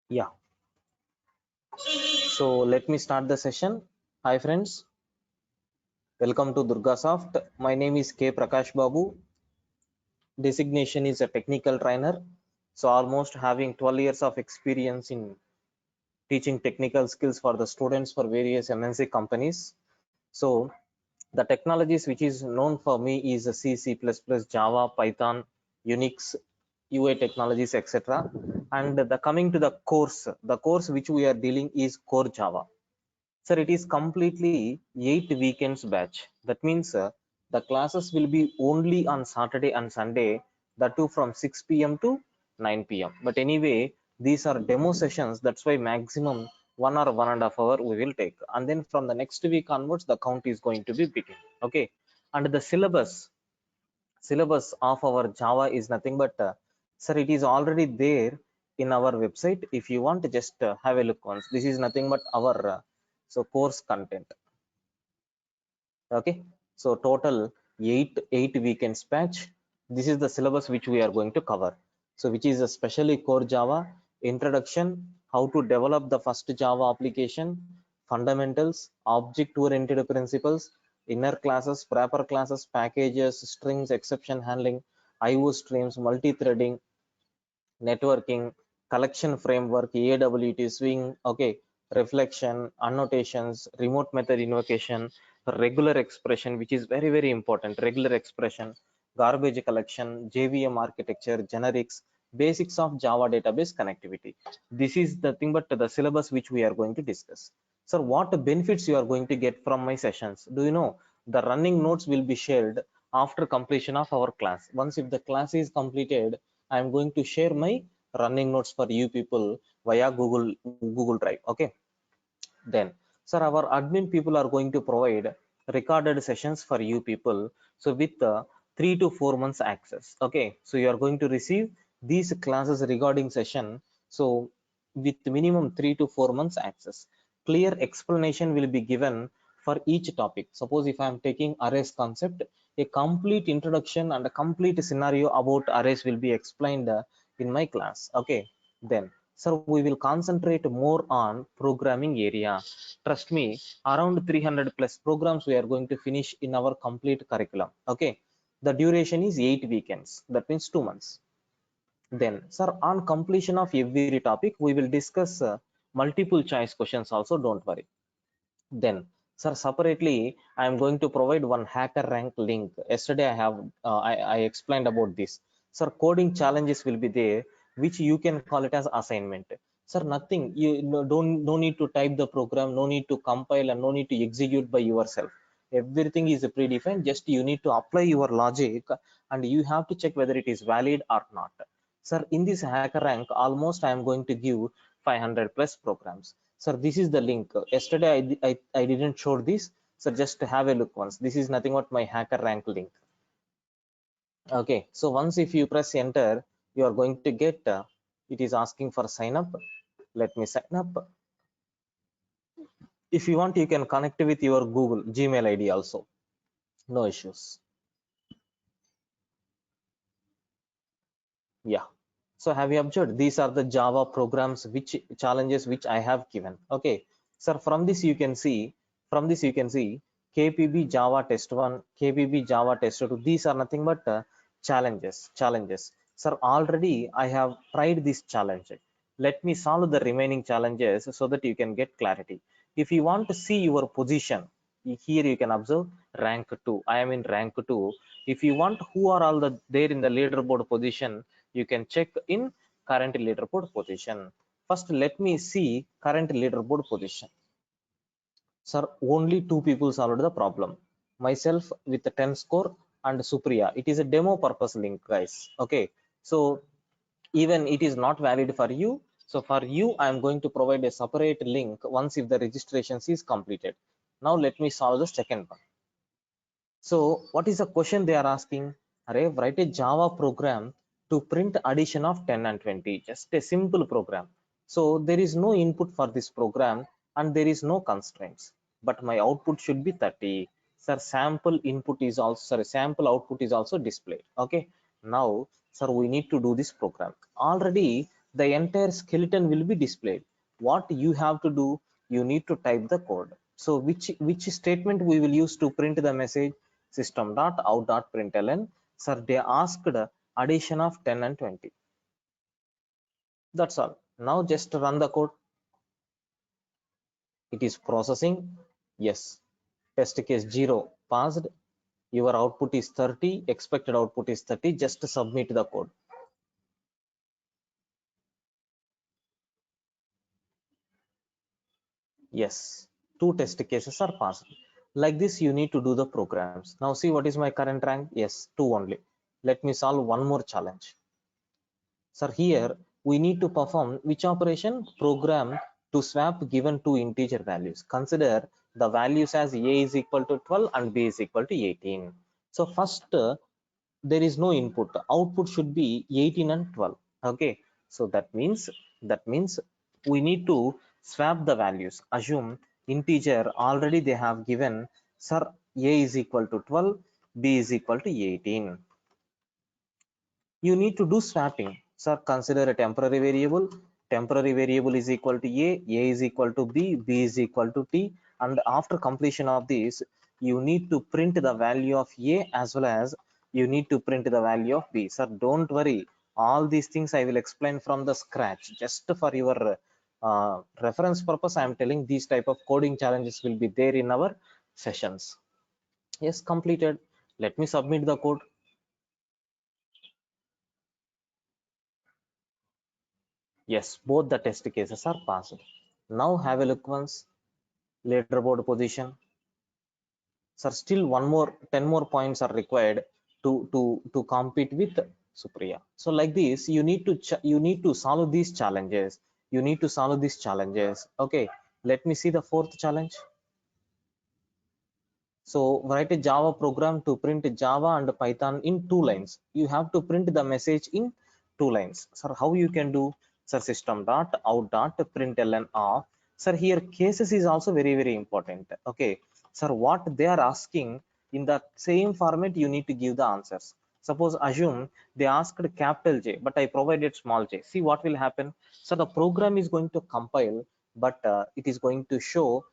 Yeah, so let me start the session. Hi friends, welcome to DurgaSoft. My name is K. Prakash Babu. Designation is a technical trainer. So almost having 12 years of experience in teaching technical skills for the students for various MNC companies. So the technologies which is known for me is C, C++, Java, Python, Unix, UI technologies, etc. And the coming to the course which we are dealing is Core Java. Sir, it is completely 8 weekends batch. That means the classes will be only on Saturday and Sunday, that too from 6 p.m. to 9 p.m. But anyway, these are demo sessions. That's why maximum 1 or 1.5 hours we will take. And then from the next week onwards, the count is going to be begin. Okay. And the syllabus of our Java is nothing but, sir, it is already there in our website. If you want to just have a look once, this is nothing but our course content. Okay, so total eight weekends batch. This is the syllabus which we are going to cover. So which is especially core Java, introduction, how to develop the first Java application, fundamentals, object oriented principles, inner classes, proper classes, packages, strings, exception handling, IO streams, multi-threading, networking, collection framework, AWT, swing, okay, reflection, annotations, remote method invocation, regular expression, which is very, very important, regular expression, garbage collection, JVM architecture, generics, basics of Java database connectivity. This is the thing, but the syllabus which we are going to discuss. Sir, what benefits you are going to get from my sessions? Do you know the running notes will be shared after completion of our class? Once if the class is completed, I am going to share my running notes for you people via Google Drive. Okay. Then, sir, our admin people are going to provide recorded sessions for you people. So with 3 to 4 months access. Okay. So you are going to receive these classes regarding session. So with minimum 3 to 4 months access, clear explanation will be given for each topic. Suppose if I am taking arrays concept, a complete introduction and a complete scenario about arrays will be explained in my class. Okay. Then, sir, we will concentrate more on programming area. Trust me, around 300 plus programs we are going to finish in our complete curriculum. Okay. The duration is 8 weekends. That means 2 months. Then, sir, on completion of every topic, we will discuss multiple choice questions also. Don't worry. Then, sir, separately, I am going to provide one HackerRank link. Yesterday, I explained about this. Sir, coding challenges will be there, which you can call it as assignment. Sir, nothing. You no need to type the program, no need to compile, and no need to execute by yourself. Everything is predefined. Just you need to apply your logic, and you have to check whether it is valid or not. Sir, in this HackerRank, almost I am going to give 500 plus programs. Sir, this is the link. Yesterday I didn't show this. So just have a look once. This is nothing but my HackerRank link. Okay, so once if you press enter, you are going to get, it is asking for sign up. Let me sign up. If you want, you can connect with your Google Gmail ID also. No issues. Yeah. So have you observed? These are the Java programs, which challenges which I have given. Okay. Sir, from this you can see, KPB Java test 1, KPB Java test 2. These are nothing but challenges. Sir, already I have tried this challenge. Let me solve the remaining challenges so that you can get clarity. If you want to see your position, here you can observe rank 2. I am in rank 2. If you want who are all the there in the leaderboard position, you can check in current leaderboard position. First, let me see current leaderboard position. Sir, only two people solved the problem. Myself with a 10 score and Supriya. It is a demo purpose link, guys. Okay. So even it is not valid for you. So for you, I am going to provide a separate link once if the registration is completed. Now let me solve the second one. So what is the question they are asking? Array, write a Java program to print addition of 10 and 20. Just a simple program. So there is no input for this program and there is no constraints. But my output should be 30. Sir, sample output is also displayed. Okay. Now, sir, we need to do this program. Already the entire skeleton will be displayed. What you have to do, you need to type the code. So which statement we will use to print the message? System.out.println. Sir, they asked addition of 10 and 20. That's all. Now just run the code. It is processing. Yes. Test case 0 passed. Your output is 30. Expected output is 30. Just submit the code. Yes. 2 test cases are passed. Like this, you need to do the programs. Now see what is my current rank. Yes, 2 only. Let me solve one more challenge. Sir, here we need to perform which operation? Program to swap given two integer values. Consider the values as a is equal to 12 and b is equal to 18. So first, there is no input. Output should be 18 and 12. Okay. So that means we need to swap the values. Assume integer already they have given. Sir, a is equal to 12, b is equal to 18. You need to do swapping. Sir, consider a temporary variable. Temporary variable is equal to a is equal to b is equal to t, and after completion of this, you need to print the value of a as well as you need to print the value of b. Sir, don't worry, all these things I will explain from the scratch. Just for your reference purpose, I am telling these type of coding challenges will be there in our sessions. Yes, completed. Let me submit the code. Yes, both the test cases are passed. Now have a look once. Leaderboard position. Sir, still 10 more points are required to compete with Supriya. So like this, you need to solve these challenges. You need to solve these challenges. Okay, let me see the fourth challenge. So write a Java program to print Java and Python in 2 lines. You have to print the message in 2 lines. Sir, how you can do? Sir, system.out.println of. Sir, here cases is also very important. Okay. Sir, what they are asking in the same format, you need to give the answers. Suppose assume they asked capital J, but I provided small j. See what will happen. So the program is going to compile, but it is going to show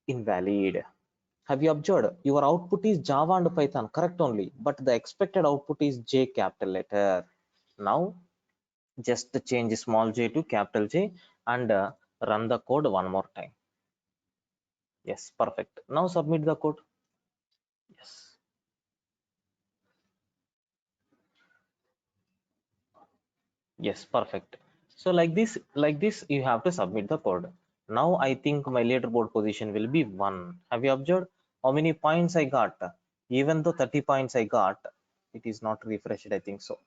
invalid. Have you observed your output is Java and Python, correct only, but the expected output is J capital letter. Now just change small j to capital J and run the code one more time. Yes, perfect. Now submit the code. Yes. Yes, perfect. So like this, you have to submit the code. Now I think my leaderboard position will be 1. Have you observed how many points I got? Even though 30 points I got, it is not refreshed, I think so.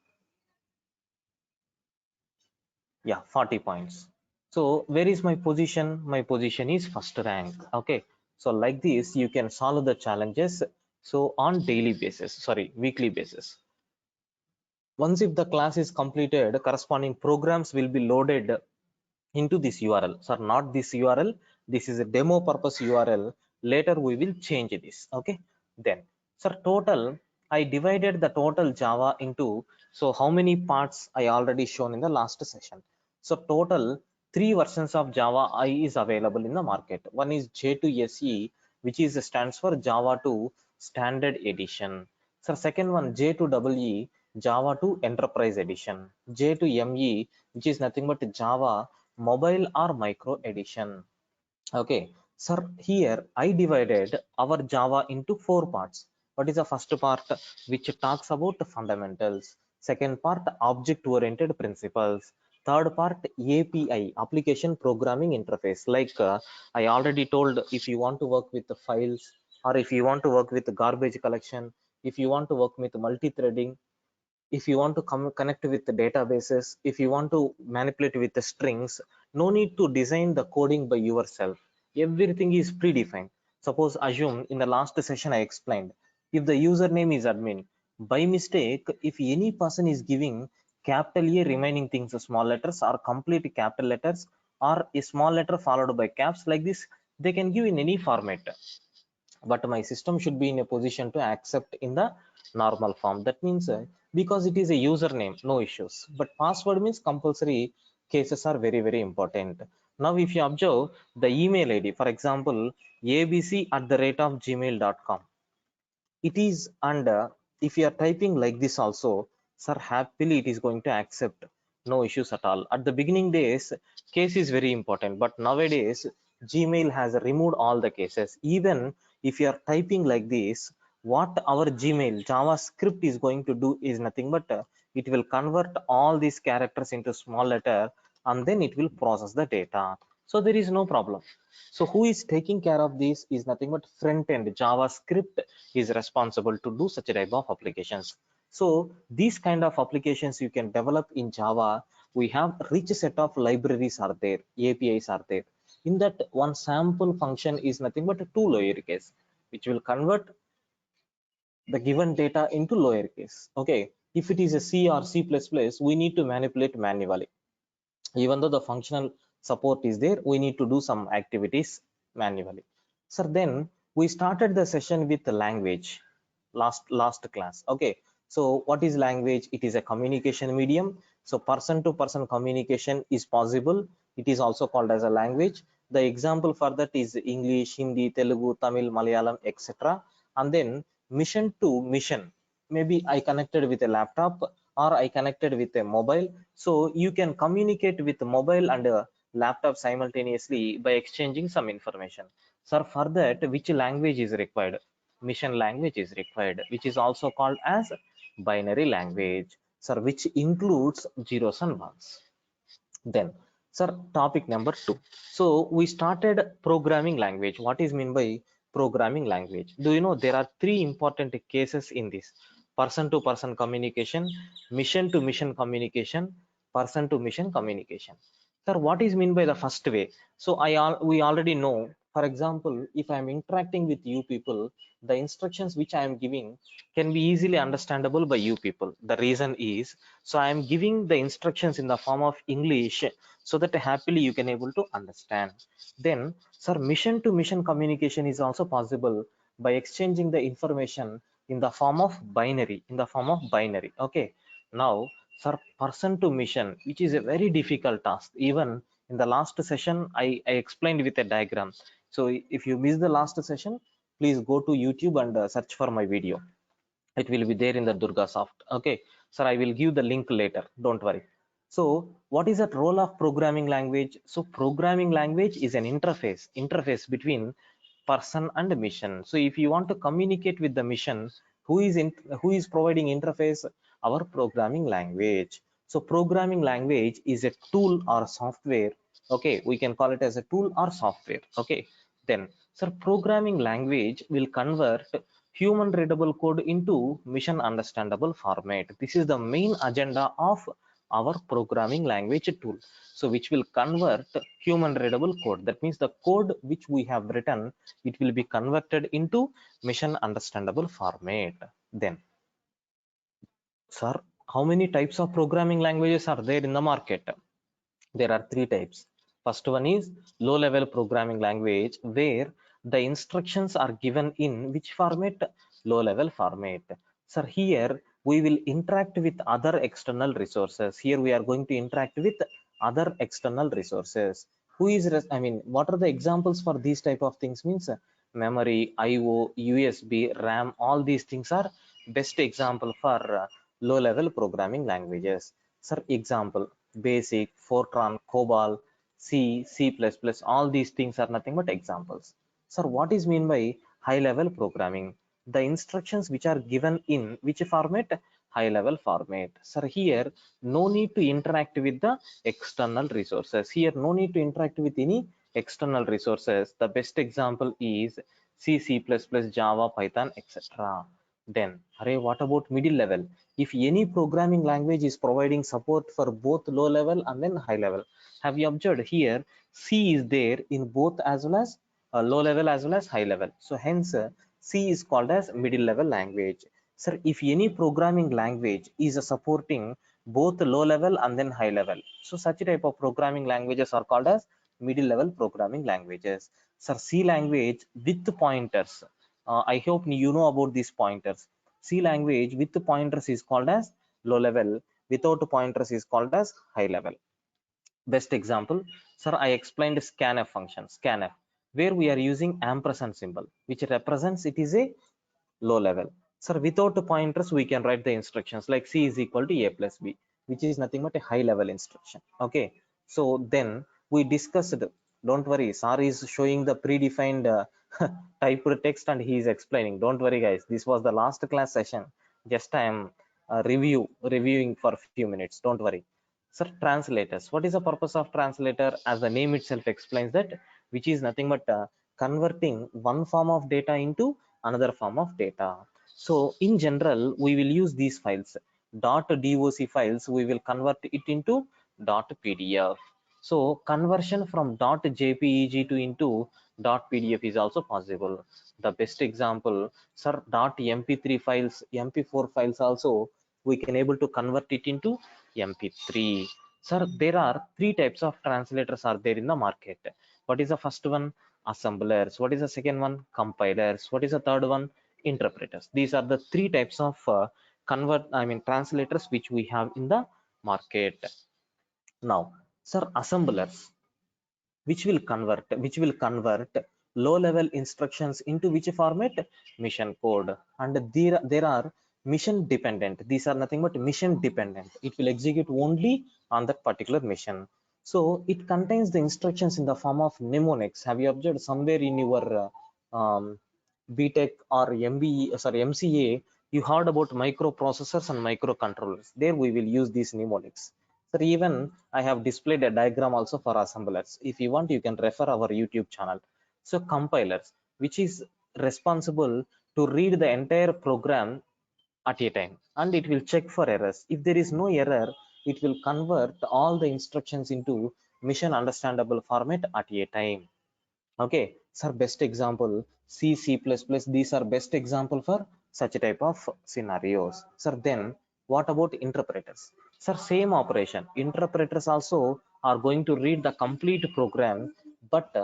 Yeah, 40 points. So where is my position? My position is first rank. Okay. So like this, you can solve the challenges. So on daily basis, sorry, weekly basis. Once if the class is completed, corresponding programs will be loaded into this URL. Sir, not this URL. This is a demo purpose URL. Later we will change this. Okay. Then, sir, total, I divided the total Java into, so how many parts I already shown in the last session. So total 3 versions of Java I is available in the market. One is J2SE, which is stands for Java 2 Standard Edition. So second one J2EE, Java 2 Enterprise Edition. J2ME, which is nothing but Java Mobile or Micro Edition. Okay, sir, here I divided our Java into 4 parts. What is the first part, which talks about the fundamentals? Second part, object oriented principles. Third part, API, application programming interface. Like I already told, if you want to work with the files, or if you want to work with the garbage collection, if you want to work with multi-threading, if you want to connect with the databases, if you want to manipulate with the strings, no need to design the coding by yourself. Everything is predefined. Suppose assume in the last session I explained, if the username is admin, by mistake, if any person is giving capital A remaining things small letters or complete capital letters or a small letter followed by caps like this, they can give in any format, but my system should be in a position to accept in the normal form. That means because it is a username, no issues. But password means compulsory cases are very, very important. Now if you observe the email id, for example, abc@gmail.com, it is under, if you are typing like this also, sir, happily it is going to accept, no issues at all. At the beginning days, case is very important, but nowadays Gmail has removed all the cases. Even if you are typing like this, what our Gmail JavaScript is going to do is nothing but it will convert all these characters into small letter, and then it will process the data. So there is no problem. So who is taking care of this is nothing but front end JavaScript is responsible to do such a type of applications. So these kind of applications you can develop in Java. We have rich set of libraries are there, APIs are there. In that, one sample function is nothing but a two lowercase, which will convert the given data into lowercase. Okay, if it is a C or C++, we need to manipulate manually. Even though the functional support is there, we need to do some activities manually. So then we started the session with the language last class. Okay, so what is language? It is a communication medium. So person to person communication is possible. It is also called as a language. The example for that is English, Hindi, Telugu, Tamil, Malayalam, etc. And then mission to mission, maybe I connected with a laptop or I connected with a mobile. So you can communicate with mobile and a laptop simultaneously by exchanging some information. So for that, which language is required? Mission language is required, which is also called as binary language, sir, which includes zeros and ones. Then, sir, topic number 2. So we started programming language. What is mean by programming language? Do you know there are three important cases in this: person to person communication, mission to mission communication, person to mission communication. Sir, what is mean by the first way? So we already know, for example, if I am interacting with you people, the instructions which I am giving can be easily understandable by you people. The reason is, so I am giving the instructions in the form of English, so that happily you can able to understand. Then, sir, mission to mission communication is also possible by exchanging the information in the form of binary. Okay, now, sir, person to mission, which is a very difficult task. Even in the last session, I explained with a diagram. So if you miss the last session, please go to YouTube and search for my video. It will be there in the Durga Soft. Okay, sir, I will give the link later, don't worry. So what is that role of programming language? So programming language is an interface between person and mission. So if you want to communicate with the mission, who is providing interface? Our programming language. So programming language is a tool or software. Okay, we can call it as a tool or software. Okay, then, sir, programming language will convert human readable code into mission understandable format. This is the main agenda of our programming language tool. So which will convert human readable code, that means the code which we have written, it will be converted into mission understandable format. Then, sir, how many types of programming languages are there in the market? There are three types. First one is low level programming language, where the instructions are given in which format? Low level format. Sir, here we will interact with other external resources. Here we are going to interact with other external resources. Who is I mean, what are the examples for these type of things? Means memory, IO, USB, RAM, all these things are best example for low level programming languages. Sir, example: Basic, Fortran, COBOL, C, C++, all these things are nothing but examples. Sir, what is mean by high level programming? The instructions which are given in which format? High level format. Sir, here no need to interact with the external resources. Here no need to interact with any external resources. The best example is C, C++, Java, Python, etc. Then, array, what about middle level? If any programming language is providing support for both low level and then high level, have you observed here C is there in both as well as low level as well as high level? So hence C is called as middle level language. Sir, if any programming language is supporting both low level and then high level, so such type of programming languages are called as middle level programming languages. Sir, C language with pointers. I hope you know about these pointers. C language with pointers is called as low level. Without pointers is called as high level. Best example, sir, I explained scanf function, scanf, where we are using ampersand symbol, which represents it is a low level. Sir, without pointers, we can write the instructions like C is equal to A plus B, which is nothing but a high level instruction. Okay. So then we discussed, don't worry, sir is showing the predefined typed text and he is explaining. Don't worry, guys. This was the last class session. Just I am reviewing for a few minutes. Don't worry. Sir, translators. What is the purpose of translator? As the name itself explains that, which is nothing but converting one form of data into another form of data. So in general, we will use these files. .doc files, we will convert it into .pdf. So conversion from .jpeg to into .pdf is also possible. The best example, sir, .mp3 files, mp4 files also we can able to convert it into mp3. Sir, there are three types of translators are there in the market. What is the first one? Assemblers. What is the second one? Compilers. What is the third one? Interpreters. These are the three types of translators which we have in the market. Now, sir, assemblers which will convert low level instructions into which format? Mission code. And there are mission dependent. These are nothing but mission dependent. It will execute only on that particular mission. So it contains the instructions in the form of mnemonics. Have you observed somewhere in your BTech or MCA, you heard about microprocessors and microcontrollers. There we will use these mnemonics. So even I have displayed a diagram also for assemblers. If you want, you can refer our YouTube channel. So compilers, which is responsible to read the entire program at a time, and it will check for errors. If there is no error, it will convert all the instructions into mission understandable format at a time. Okay, sir, best example C, C++, these are best example for such a type of scenarios. Sir, then what about interpreters? Sir, same operation. Interpreters also are going to read the complete program, but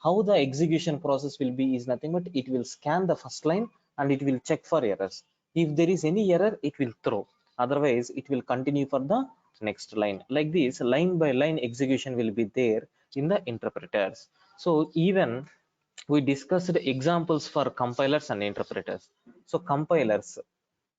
how the execution process will be is nothing but it will scan the first line and it will check for errors. If there is any error, it will throw. Otherwise, it will continue for the next line. Like this, line by line execution will be there in the interpreters. So even we discussed examples for compilers and interpreters. So compilers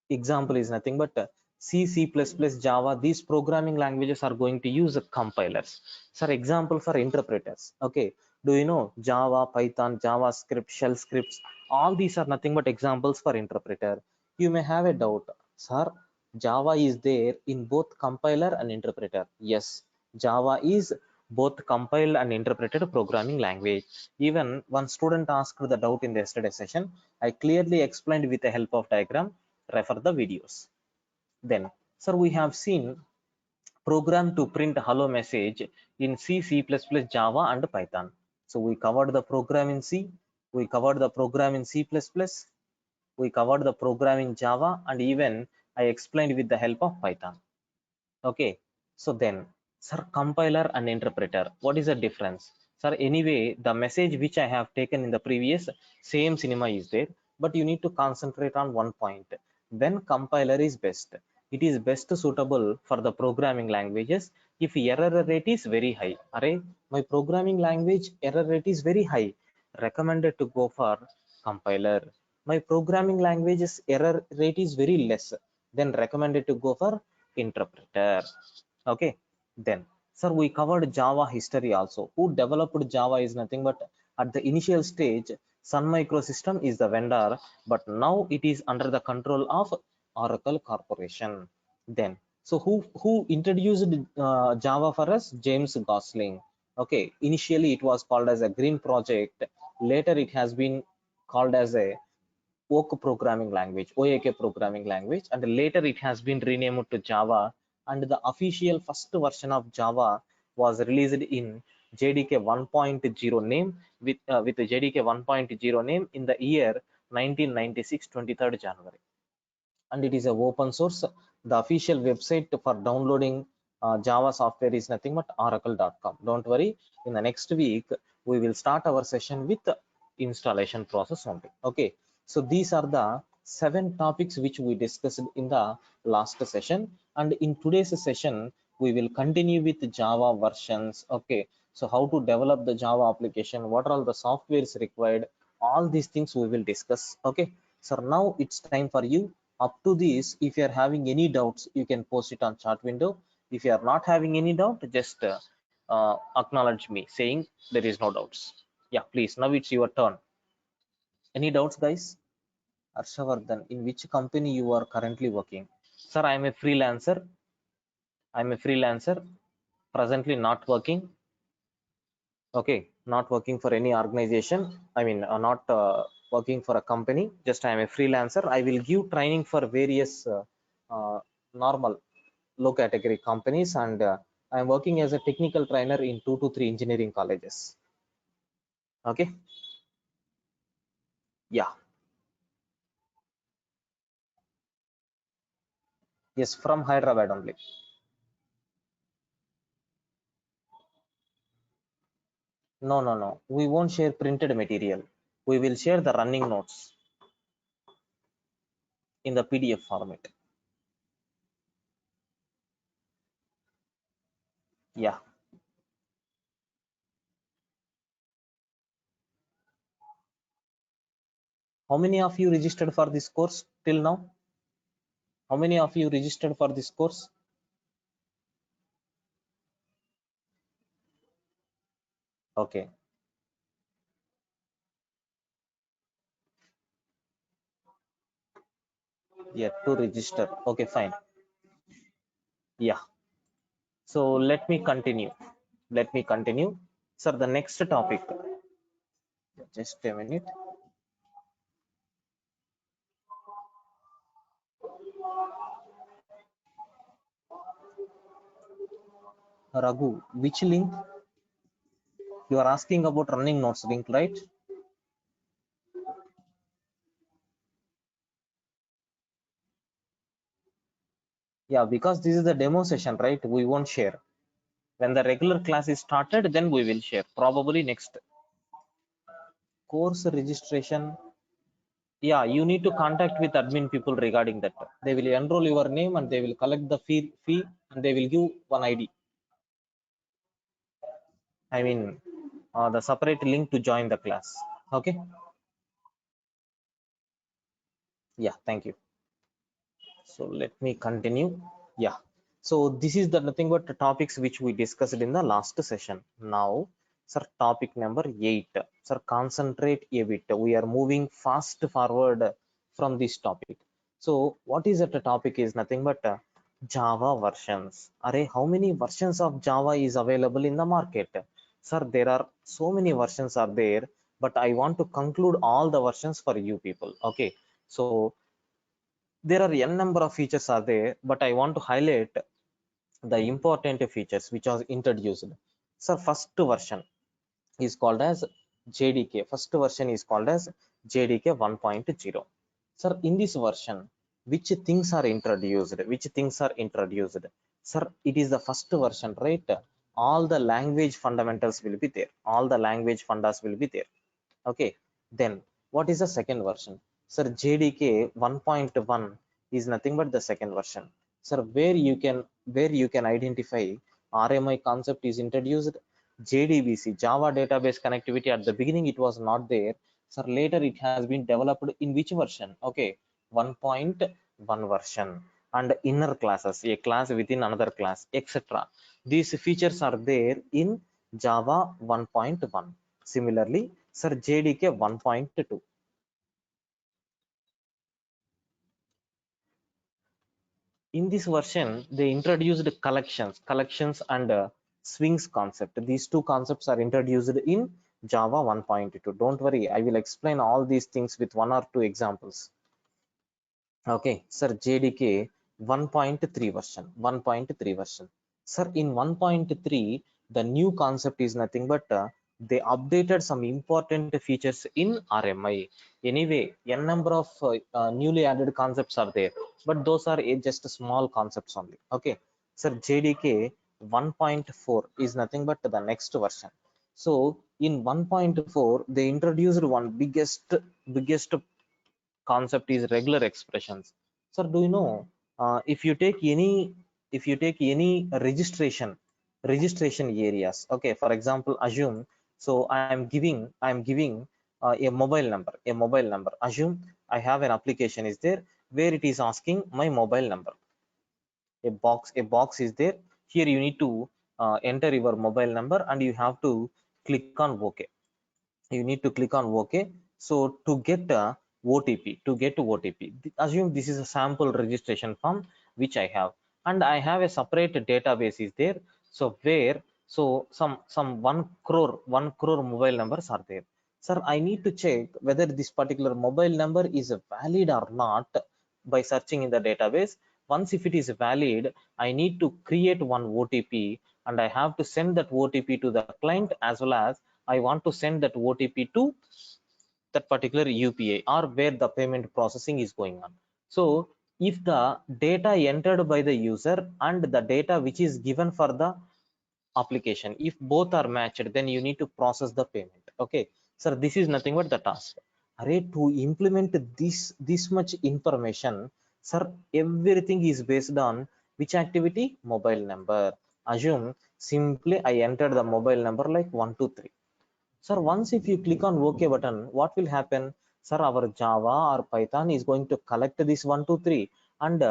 example is nothing but C, C++, Java. These programming languages are going to use compilers. Sir, example for interpreters. Okay, do you know Java, Python, JavaScript, shell scripts? All these are nothing but examples for interpreter. You may have a doubt, sir, Java is there in both compiler and interpreter. Yes, Java is both compiled and interpreted programming language. Even one student asked the doubt in the yesterday session. I clearly explained with the help of diagram. Refer the videos. Then, sir, we have seen program to print hello message in C, C++, Java and Python. So we covered the program in C, we covered the program in C++, we covered the program in Java, and even I explained with the help of Python. Okay, so then, sir, compiler and interpreter, what is the difference? Sir, anyway, the message which I have taken in the previous same cinema is there, but you need to concentrate on one point. When compiler is best, it is best suitable for the programming languages if error rate is very high. Array, my programming language error rate is very high, recommended to go for compiler. My programming language's error rate is very less, then recommended to go for interpreter. Okay, then, sir, we covered Java history also. Who developed Java is nothing but at the initial stage Sun Microsystem is the vendor, but now it is under the control of Oracle Corporation. Then, so who introduced Java for us? James Gosling. Okay, initially it was called as a green project, later it has been called as a OAK programming language, OAK programming language, and later it has been renamed to Java. And the official first version of Java was released in JDK 1.0 name with the JDK 1.0 name in the year 1996, 23rd January. And it is a open source. The official website for downloading Java software is nothing but oracle.com. Don't worry, in the next week we will start our session with the installation process only. Okay, so these are the 7 topics which we discussed in the last session, and in today's session we will continue with Java versions. Okay, so how to develop the Java application, what are all the softwares required, all these things we will discuss. Okay, so now it's time for you. Up to this, if you are having any doubts, you can post it on chat window. If you are not having any doubt, just acknowledge me saying there is no doubts. Yeah, please, now it's your turn. Any doubts, guys? Arshavardhan, in which company you are currently working? Sir, I am a freelancer. I am a freelancer, presently not working. Okay, not working for any organization. I mean, not working for a company. Just I am a freelancer. I will give training for various normal low category companies, and I am working as a technical trainer in 2 to 3 engineering colleges. Okay, yeah, yes, from Hyderabad only. No, no, no. We won't share printed material. We will share the running notes in the PDF format. Yeah. How many of you registered for this course till now? How many of you registered for this course? Okay. Yeah, to register. Okay, fine. Yeah. So let me continue. Let me continue. Sir, the next topic. Just a minute. Raghu, which link? You are asking about running notes link, right? Yeah, because this is the demo session, right? We won't share. When the regular class is started, then we will share. Probably next course registration. Yeah, you need to contact with admin people regarding that. They will enroll your name and they will collect the fee and they will give one ID. I mean, the separate link to join the class. Okay. Yeah, thank you. So let me continue. Yeah. So this is the nothing but the topics which we discussed in the last session. Now, sir, topic number 8. Sir, concentrate a bit. We are moving fast forward from this topic. So what is that topic is nothing but Java versions. Array, how many versions of Java is available in the market? Sir, there are so many versions are there, but I want to conclude all the versions for you people. Okay. So there are n number of features are there, but I want to highlight the important features which are introduced. So first version is called as JDK. First version is called as JDK 1.0. Sir, in this version, which things are introduced? Which things are introduced? Sir, it is the first version, right? All the language fundamentals will be there. All the language fundas will be there. Okay, then what is the second version? Sir, JDK 1.1 is nothing but the second version. Sir, where you can identify RMI concept is introduced. JDBC, Java database connectivity, at the beginning it was not there. Sir, later it has been developed in which version? Okay, 1.1 version. And inner classes, a class within another class, etc. These features are there in Java 1.1. Similarly, sir, JDK 1.2. In this version, they introduced collections and swings concept. These two concepts are introduced in Java 1.2. Don't worry, I will explain all these things with one or two examples. Okay, sir, JDK 1.3 version, 1.3 version. Sir, in 1.3, the new concept is nothing but they updated some important features in RMI. Anyway, n number of newly added concepts are there, but those are just small concepts only. Okay, sir, JDK 1.4 is nothing but the next version. So in 1.4, they introduced one biggest concept is regular expressions. Sir, do you know, if you take any registration areas, okay, for example, assume, so I am giving a mobile number. Assume I have an application is there where it is asking my mobile number. A box is there. Here you need to enter your mobile number and you have to click on OK. You need to click on OK. So to get a OTP, assume this is a sample registration form which I have, and I have a separate database is there. So where, so some 1 crore mobile numbers are there. Sir, I need to check whether this particular mobile number is valid or not by searching in the database. Once if it is valid, I need to create one OTP, and I have to send that OTP to the client, as well as I want to send that OTP to that particular UPI or where the payment processing is going on. So if the data entered by the user and the data which is given for the application, if both are matched, then you need to process the payment. Okay, sir, this is nothing but the task. Array, to implement this much information, sir, everything is based on which activity? Mobile number. Assume simply I entered the mobile number like 123. Sir, once if you click on OK button, what will happen? Sir, our Java or Python is going to collect this 123, and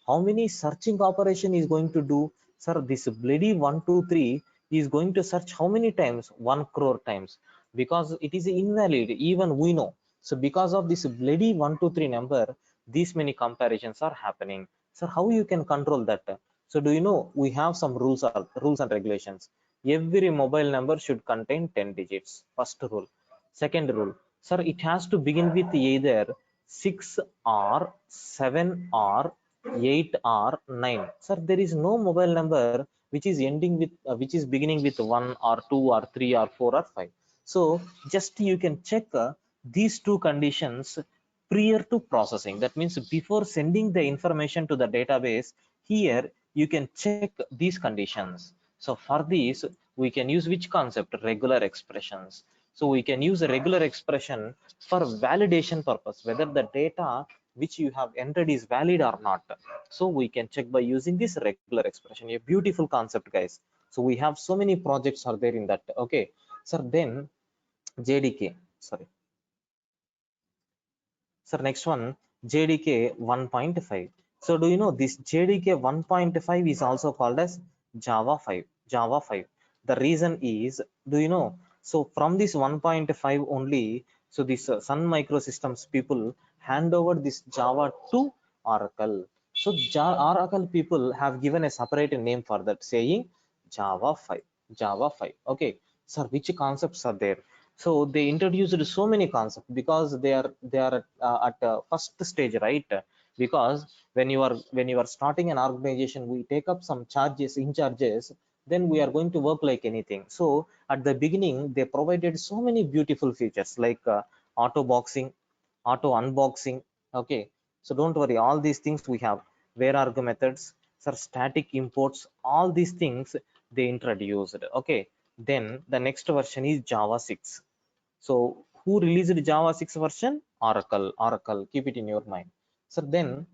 how many searching operation is going to do? Sir, this bloody 123 is going to search how many times? 1 crore times, because it is invalid, even we know. So because of this bloody 123 number, these many comparisons are happening. Sir, how you can control that? So do you know we have some rules and regulations? Every mobile number should contain 10 digits. First rule. Second rule, sir, it has to begin with either 6 or 7 or 8 or 9. Sir, there is no mobile number which is ending with which is beginning with 1 or 2 or 3 or 4 or 5. So just you can check these two conditions prior to processing. That means before sending the information to the database, here you can check these conditions. So for this, we can use which concept? Regular expressions. So we can use a regular expression for validation purpose, whether the data which you have entered is valid or not. So we can check by using this regular expression. A beautiful concept, guys. So we have so many projects are there in that. Okay, sir, then JDK, sorry. Sir, next one, JDK 1.5. So do you know this JDK 1.5 is also called as Java 5? Java 5. The reason is, do you know? So from this 1.5 only, so this Sun Microsystems people hand over this Java to Oracle. So Oracle people have given a separate name for that, saying Java 5. Java 5. Okay. Sir, which concepts are there? So they introduced so many concepts because they are at first stage, right? Because when you are starting an organization, we take up some charges in charges, then we are going to work like anything. So at the beginning they provided so many beautiful features like auto boxing, auto unboxing. Okay, so don't worry, all these things we have. Where are the methods? Sir, static imports, all these things they introduced. Okay, then the next version is Java 6. So who released Java 6 version? Oracle. Keep it in your mind. So then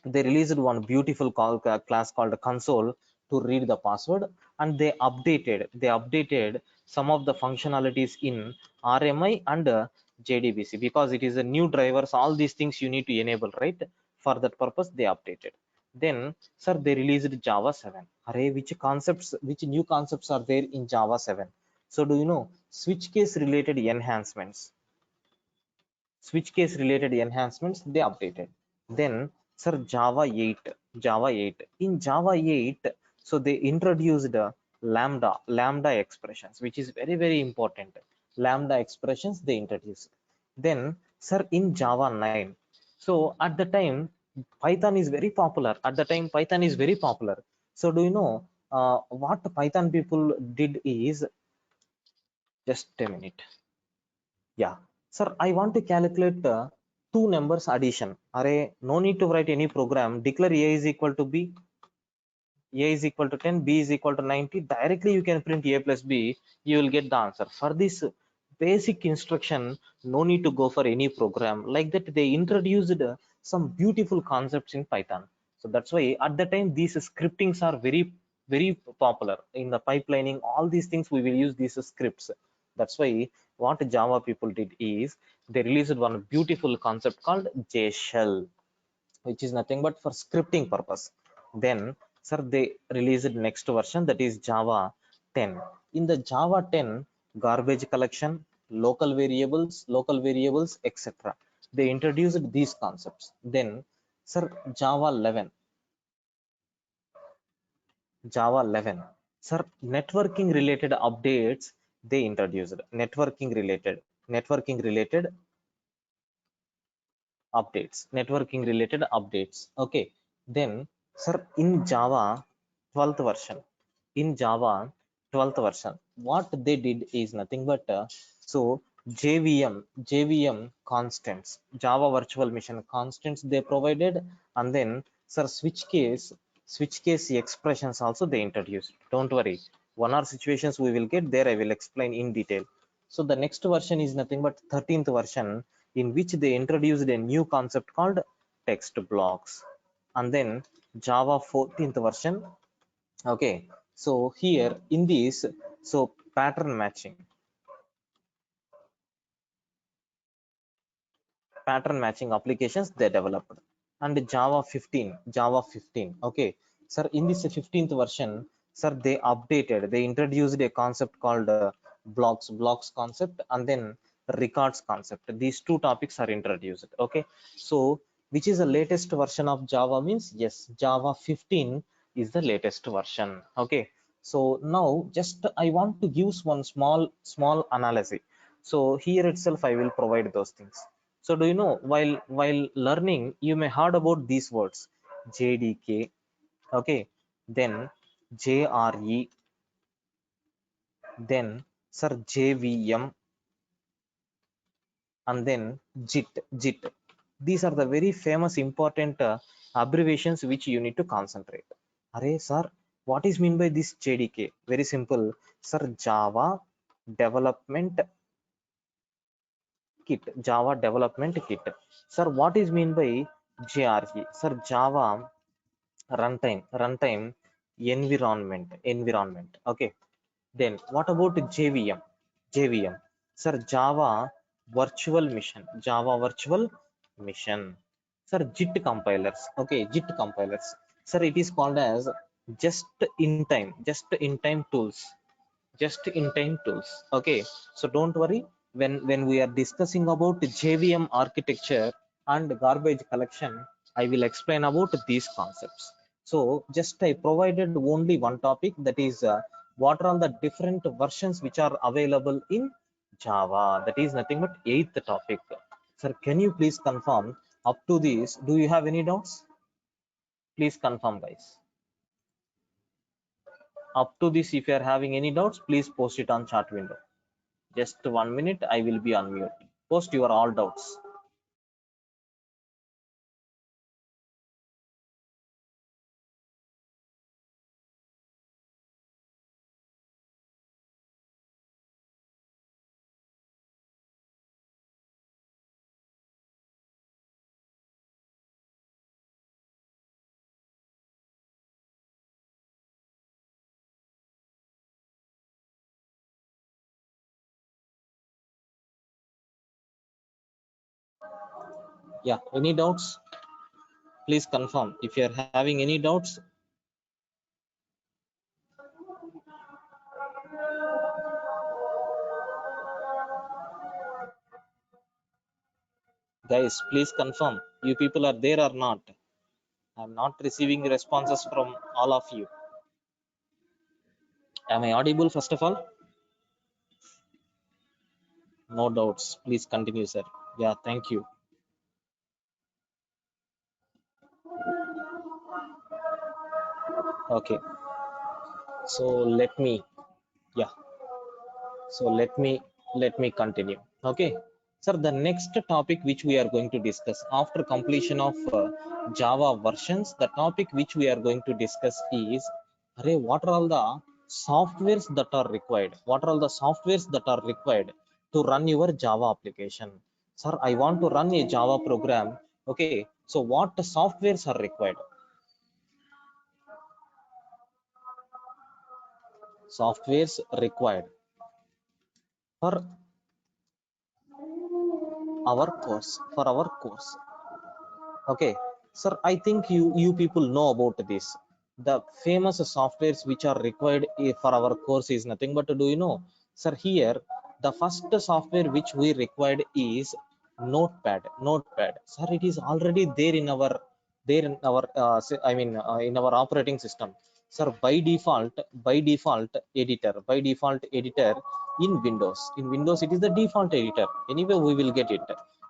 they released one beautiful class called console to read the password, and they updated some of the functionalities in RMI and JDBC, because it is a new drivers. All these things you need to enable, right? For that purpose, they updated. Then, sir, they released Java 7. Array, which new concepts are there in Java 7? So, do you know switch case related enhancements? Switch case related enhancements they updated. Then, sir, Java 8. In Java 8, so they introduced lambda expressions, which is very, very important. Lambda expressions they introduced. Then, sir, in Java 9, so at the time Python is very popular. At the time Python is very popular. So do you know what Python people did is, just a minute. Yeah, sir, I want to calculate two numbers addition. Array, no need to write any program. Declare A is equal to B, A is equal to 10, B is equal to 90. Directly you can print A plus B. You will get the answer. For this, basic instruction, no need to go for any program. Like that, they introduced some beautiful concepts in Python. So that's why at the time these scriptings are very popular in the pipelining. All these things we will use these scripts. That's why what Java people did is they released one beautiful concept called JShell, which is nothing but for scripting purpose. Then, sir, they released next version, that is Java 10. In the Java 10, garbage collection, local variables, etc. They introduced these concepts. Then, sir, Java 11. Sir, networking related updates they introduced. Networking related updates. Okay, then sir, in Java 12th version, in Java 12th version, what they did is nothing but so JVM constants, Java virtual machine constants they provided. And then sir, switch case expressions also they introduced. Don't worry, one or situations we will get there, I will explain in detail. So the next version is nothing but 13th version, in which they introduced a new concept called text blocks. And then Java 14th version. Okay, so here in this, so pattern matching applications they developed. And Java 15. Okay, sir, in this 15th version, sir, they introduced a concept called blocks concept, and then records concept. These two topics are introduced. Okay, so which is the latest version of Java means, yes, Java 15 is the latest version. Okay, so now just I want to give one small analysis. So here itself I will provide those things. So do you know, while learning, you may heard about these words JDK, okay, then JRE, then sir JVM, and then JIT. These are the very famous important abbreviations which you need to concentrate. Array sir, what is mean by this JDK? Very simple, sir. Java Development Kit. Sir, what is mean by JRE? Sir, Java runtime environment. Okay, then what about JVM, sir, Java virtual mission. Sir, JIT compilers. Okay, JIT compilers, sir, it is called as just in time tools. Okay, so don't worry, when we are discussing about JVM architecture and garbage collection, I will explain about these concepts. So just I provided only one topic, that is what are all the different versions which are available in Java. That is nothing but eighth topic. Sir, can you please confirm up to this, do you have any doubts? Please confirm, guys. Up to this, if you are having any doubts, please post it on chat window. Just 1 minute, I will be on mute. Post your all doubts. Yeah, any doubts? Please confirm. If you are having any doubts, guys, please confirm. You people are there or not? I'm not receiving responses from all of you. Am I audible first of all? No doubts. Please continue, sir. Yeah, thank you. Okay, so yeah, so let me continue. Okay, sir, the next topic which we are going to discuss after completion of Java versions, the topic which we are going to discuss is, what are all the softwares that are required, to run your Java application. Sir, I want to run a Java program. Okay, so what softwares are required? Softwares required for our course. Okay, sir, I think you people know about this. The famous softwares which are required for our course is nothing but, do you know, sir, here the first software which we required is Notepad. Sir, it is already there in our operating system. Sir, by default editor in Windows it is the default editor. Anyway, we will get it.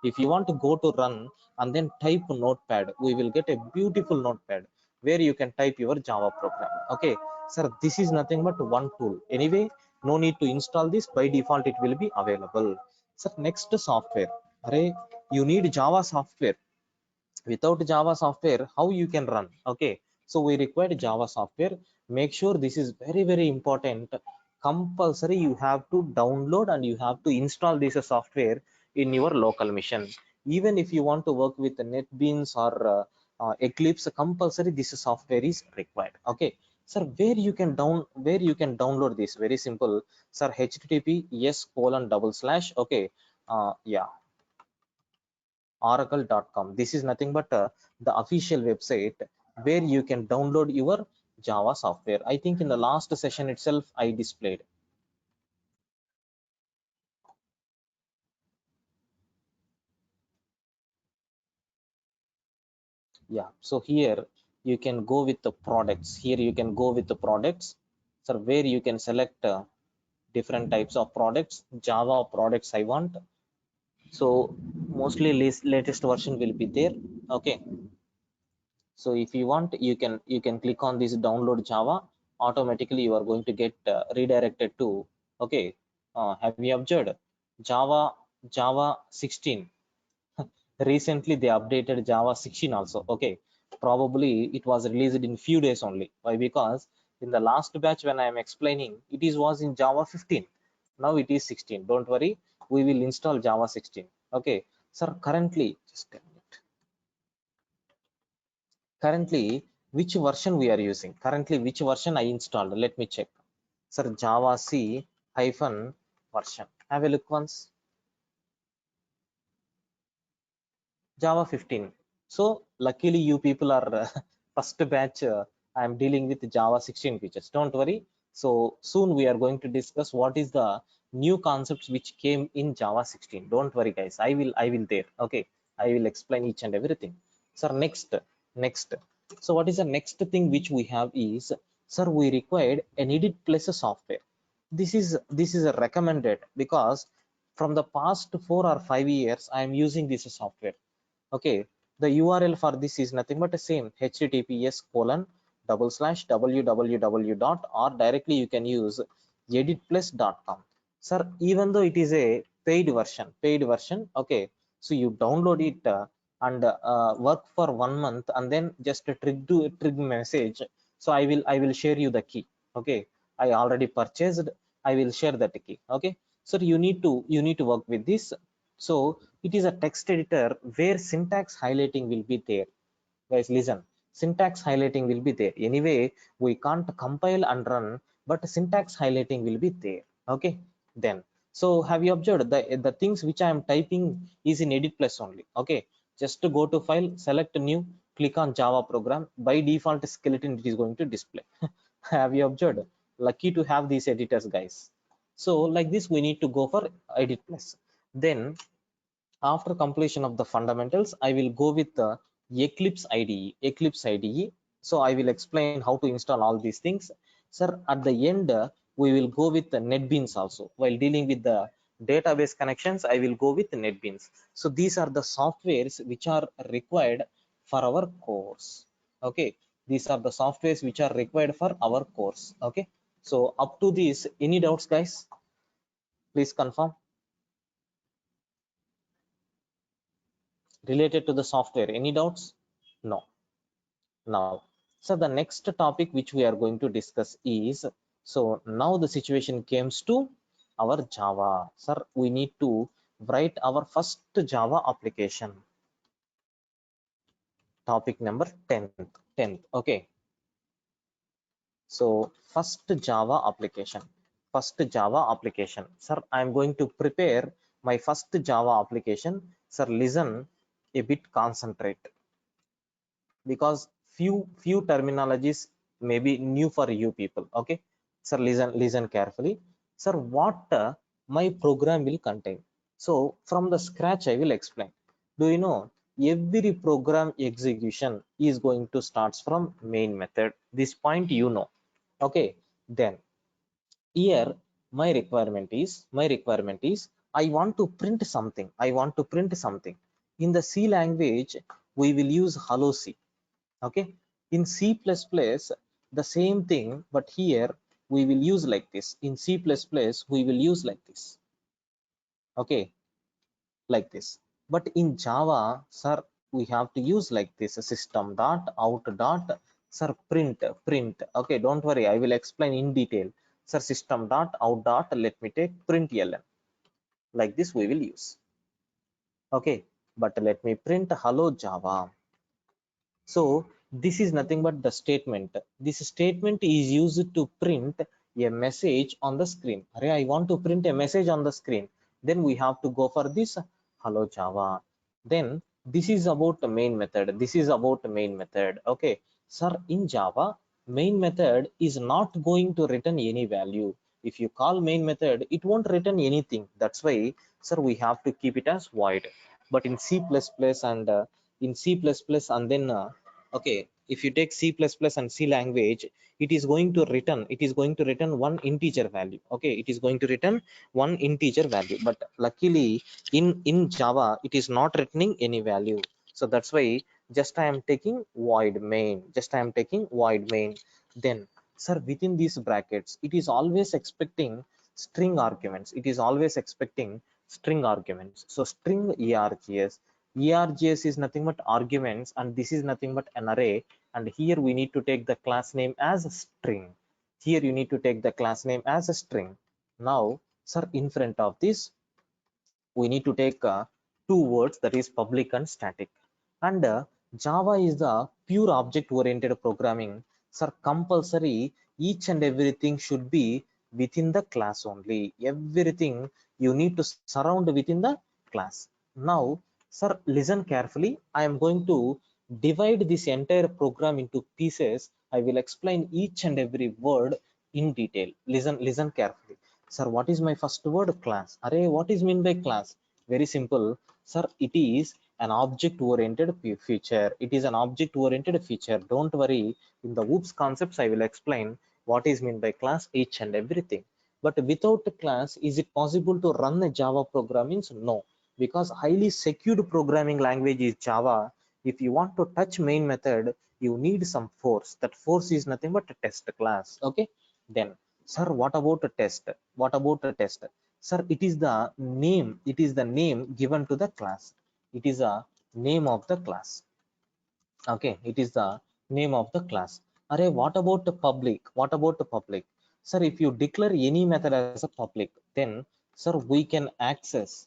If you want to go to run and then type Notepad, we will get a beautiful Notepad where you can type your Java program. Okay, sir, this is nothing but one tool. Anyway, no need to install this. By default it will be available. Sir, next software. Array, you need Java software. Without Java software, how you can run? Okay, so we require Java software. Make sure this is very, very important. Compulsory, you have to download and you have to install this software in your local machine. Even if you want to work with NetBeans or Eclipse, compulsory this software is required. Okay, sir, where you can download this? Very simple, sir. https:// okay, yeah, oracle.com. This is nothing but the official website where you can download your Java software. I think in the last session itself I displayed. Yeah, so here you can go with the products. Here you can go with the products. So where you can select different types of products. Java products I want. So mostly latest version will be there. Okay, so if you want, you can click on this download Java. Automatically you are going to get redirected to, okay, have you observed Java 16? Recently they updated Java 16 also. Okay, probably it was released in few days only. Why? Because in the last batch when I am explaining, was in Java 15. Now it is 16. Don't worry, we will install Java 16. Okay, sir, currently which version we are using? Currently which version I installed? Let me check. Sir, Java C hyphen version, have a look once. Java 15. So luckily you people are first batch. I am dealing with Java 16 features. Don't worry. So soon we are going to discuss what is the new concepts which came in Java 16. Don't worry guys, I will there. Okay, I will explain each and everything. Sir, next. So what is the next thing which we have is, sir, we required an Edit Plus software. This is a recommended, because from the past 4 or 5 years I am using this software. Okay, the URL for this is nothing but the same, https://www. Or directly you can use editplus.com. Sir, even though it is a paid version, okay, so you download it and work for 1 month and then just trig message. So I will share you the key. Okay, I already purchased. I will share that key. Okay, so you need to work with this. So it is a text editor where syntax highlighting will be there. Guys, listen, syntax highlighting will be there. Anyway, we can't compile and run, but syntax highlighting will be there. Okay, then, so have you observed the things which I am typing is in Edit Plus only? Okay, just to go to file, select new, click on Java program. By default skeleton it is going to display. Have you observed? Lucky to have these editors, guys. So like this we need to go for Edit Plus. Then after completion of the fundamentals, I will go with the Eclipse IDE. So I will explain how to install all these things. Sir, at the end, we will go with the NetBeans also. While dealing with the database connections, I will go with NetBeans. So these are the softwares which are required for our course. Okay, these are the softwares which are required for our course. Okay, so up to this, any doubts, guys? Please confirm. Related to the software, any doubts? No. Now, so the next topic which we are going to discuss is, so now the situation comes to our Java. Sir, we need to write our first Java application. Topic number 10th. Okay. So first Java application. Sir, I am going to prepare my first Java application. Sir, listen a bit, concentrate, because few terminologies may be new for you people. Okay. Sir, listen carefully. Sir, what my program will contain. So from the scratch, I will explain. Do you know every program execution is going to starts from main method? This point you know. Okay, then here my requirement is I want to print something. In the C language we will use hello C. Okay, in C++ the same thing, but here we will use like this. In C++ we will use like this. Okay, like this. But in Java, sir, we have to use like this: system dot out dot, sir, print. Okay, don't worry, I will explain in detail. Sir, system dot out dot, let me take print ln. Like this we will use. Okay, but let me print hello Java. So this is nothing but the statement. This statement is used to print a message on the screen. Array, I want to print a message on the screen. Then we have to go for this hello Java. Then this is about the main method. Okay, sir, in Java, main method is not going to return any value. If you call main method, it won't return anything. That's why, sir, we have to keep it as void. But in C++ and in C++ and then okay, if you take C++ and C language, it is going to return one integer value. Okay, it is going to return one integer value, but luckily in Java it is not returning any value. So that's why just I am taking void main. Then, sir, within these brackets it is always expecting string arguments. So string args is nothing but arguments, and this is nothing but an array. And here we need to take the class name as a string. Now, sir, in front of this we need to take two words, that is public and static. And Java is the pure object oriented programming. Sir, compulsory each and everything should be within the class only. Everything you need to surround within the class. Now, sir, listen carefully. I am going to divide this entire program into pieces. I will explain each and every word in detail. Listen carefully. Sir, what is my first word? Class. Array, what is mean by class? Very simple. Sir, it is an object oriented feature. Don't worry. In the OOPS concepts, I will explain what is meant by class, each and everything. But without a class, is it possible to run a Java program? Means no, because highly secured programming language is Java. If you want to touch main method, you need some force. That force is nothing but a test class. Okay, then, sir, what about a test? Sir, it is the name given to the class. It is a name of the class. Okay, it is the name of the class. Array, what about the public? Sir, if you declare any method as a public, then, sir, we can access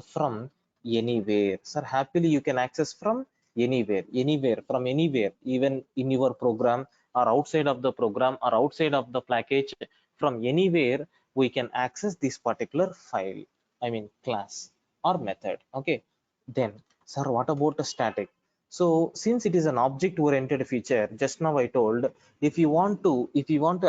from anywhere. Sir, happily you can access from anywhere, even in your program or outside of the program or outside of the package. From anywhere we can access this particular file, I mean class or method. Okay, then, sir, what about the static? So since it is an object oriented feature, just now I told, if you want to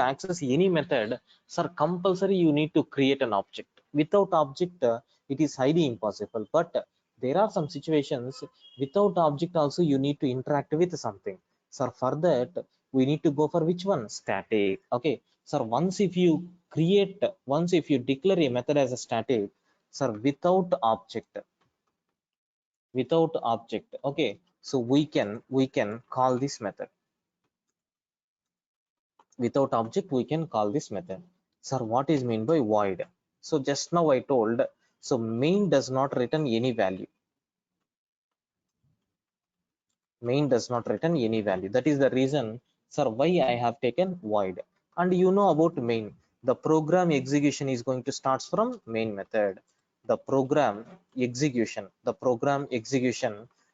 access any method, sir, compulsory you need to create an object. Without object, it is highly impossible. But there are some situations without object also you need to interact with something. So for that we need to go for which one? Static. Okay, sir, once if you declare a method as a static, sir, without object, okay, so we can call this method. Without object we can call this method. Sir, what is mean by void? So just now I told, so main does not return any value. That is the reason, sir, why I have taken void. And you know about main. The program execution is going to start from main method. The program execution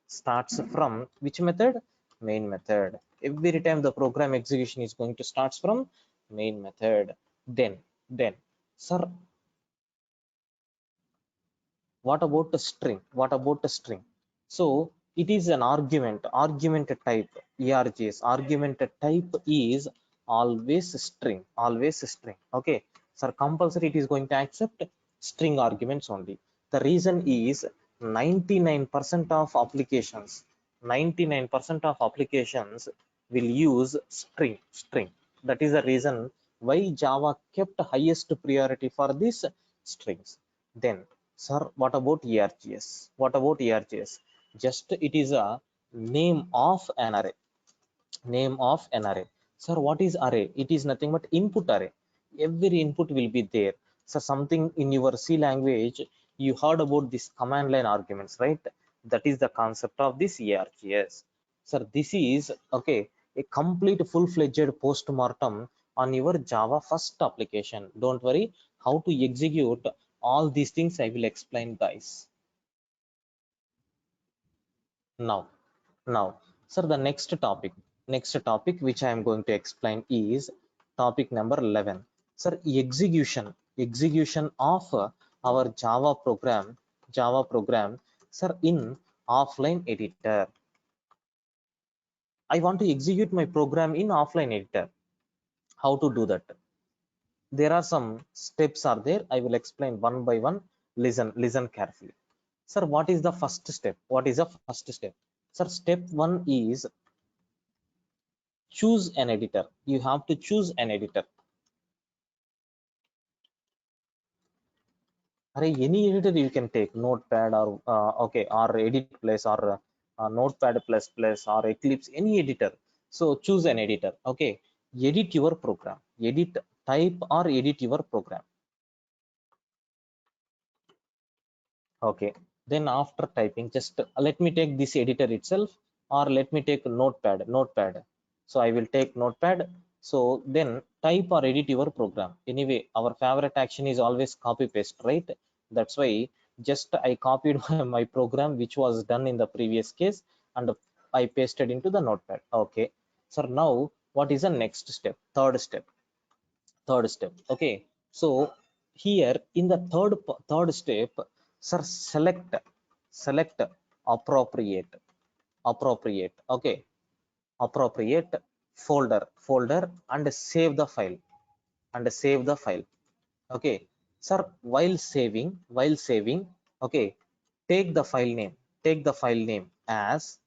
starts from which method? Main method. Every time the program execution is going to start from main method. Then sir, what about the string? What about the string? So it is an argument type. ARGS argument type is always string. Okay, so compulsory it is going to accept string arguments only. The reason is 99% of applications 99% of applications will use string. That is the reason why Java kept highest priority for these strings. Then, sir, what about ARGS? What about ARGS? Just it is a name of an array. Name of an array. Sir, what is array? It is nothing but input array. Every input will be there. So something in your C language, you heard about this command line arguments, right? That is the concept of this ARGS. Sir, this is okay, a complete full-fledged post-mortem on your Java first application. Don't worry, how to execute all these things I will explain, guys. Now now sir, the next topic which I am going to explain is topic number 11. Sir, execution of our Java program, sir, in offline editor. I want to execute my program in offline editor. How to do that? There are some steps are there. I will explain one by one. Listen carefully. Sir, what is the first step? What is the first step? Sir, step one is choose an editor. You have to choose an editor. Any editor you can take, Notepad or okay, or Edit Plus or Notepad plus or Eclipse, any editor. So choose an editor. Okay, edit your program. Type or edit your program. Okay, then after typing, just let me take this editor itself, or let me take Notepad. So I will take Notepad. So then type or edit your program. Anyway, our favorite action is always copy paste, right? That's why just I copied my program which was done in the previous case, and I pasted into the Notepad. Okay, so now what is the next step? Third step. Okay, so here in the third step, sir, select appropriate. Okay, appropriate folder and save the file. Okay, sir, while saving, okay, take the file name as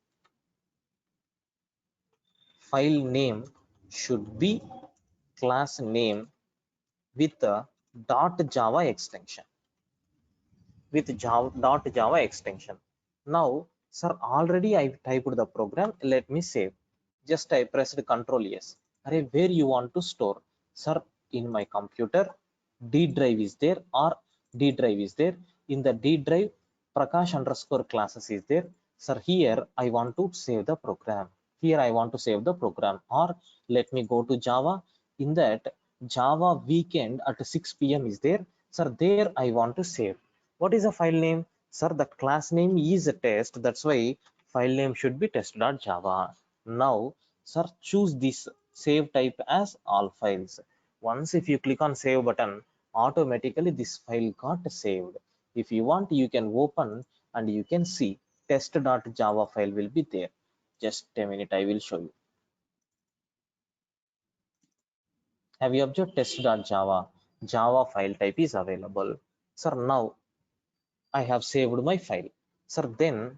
file name should be class name with a .java extension. .java extension. Now, sir, already I typed the program. Let me save. Just I pressed Control S. Array, where you want to store? Sir, in my computer, D drive is there, or D drive is there. In the D drive, Prakash underscore classes is there. Sir, here I want to save the program. Here I want to save the program. Or let me go to Java. In that, Java weekend at 6 p.m. is there. Sir, there I want to save. What is the file name? Sir, the class name is a test. That's why file name should be test.java. Now, sir, choose this save type as all files. Once if you click on save button, automatically this file got saved. If you want, you can open and you can see test.java file will be there. Just a minute, I will show you. Have you observed test.java? Java file type is available. Sir, now I have saved my file. Sir, then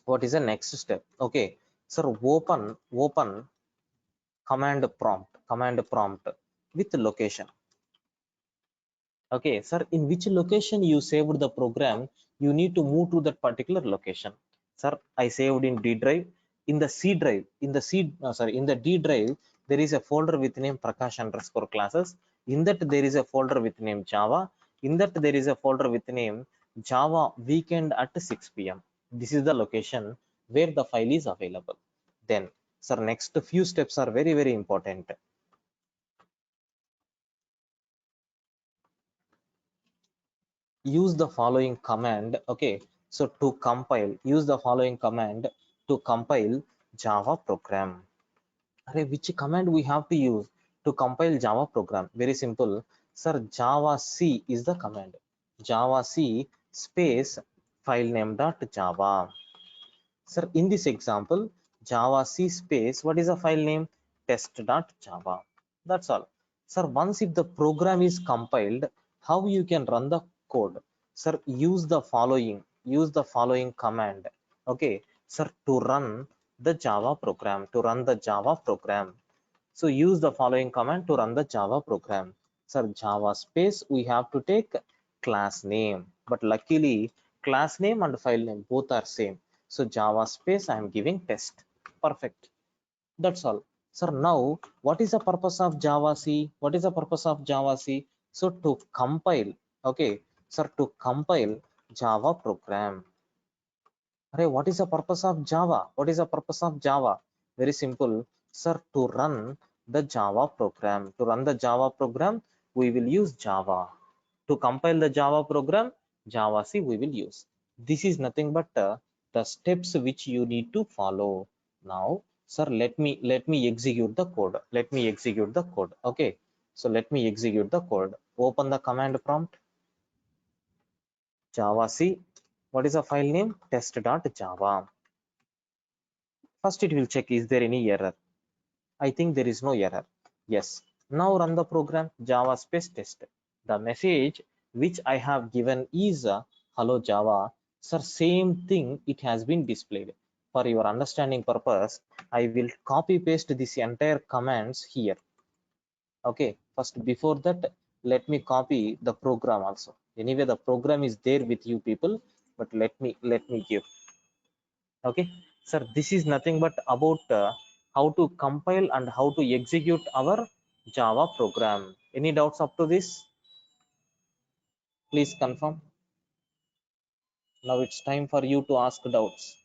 what is the next step? Okay, sir, open command prompt with location. Okay, sir, in which location you saved the program, you need to move to that particular location. Sir, I saved in D drive. In the C drive, in the D drive, there is a folder with name Prakash underscore classes. In that there is a folder with name Java. In that there is a folder with name Java weekend at 6 p.m. This is the location where the file is available. Then, sir, next few steps are very important. use the following command. Okay, so to compile, use the following command to compile Java program. Array, which command we have to use to compile Java program? Very simple, sir. Java C is the command. Java C space file name dot java. Sir, in this example, Java C space, what is the file name? Test dot java. That's all. Sir, once if the program is compiled, how you can run the code? Sir, use the following command. Okay, sir, to run the Java program, to run the Java program. So use the following command to run the Java program. Sir, Java space, we have to take class name, but luckily class name and file name both are same. So Java space, I am giving test. Perfect. That's all. Sir, now what is the purpose of Java C? What is the purpose of Java C? So to compile, okay, sir, to compile Java program. Array, what is the purpose of Java? What is the purpose of Java? Very simple, sir. To run the Java program. To run the Java program, we will use Java. To compile the Java program, Java C we will use. This is nothing but the steps which you need to follow. Now, sir, let me execute the code. Let me execute the code. Okay. So let me execute the code. Open the command prompt. Java C. What is the file name? Test.java. First, it will check is there any error. I think there is no error. Yes. Now run the program Java space test. The message which I have given is hello Java. Sir, same thing it has been displayed. For your understanding purpose, I will copy paste this entire commands here. Okay. First, before that, let me copy the program also. Anyway, the program is there with you people, but let me give. Okay, sir, this is nothing but about how to compile and how to execute our Java program. Any doubts up to this? Please confirm. Now it's time for you to ask doubts.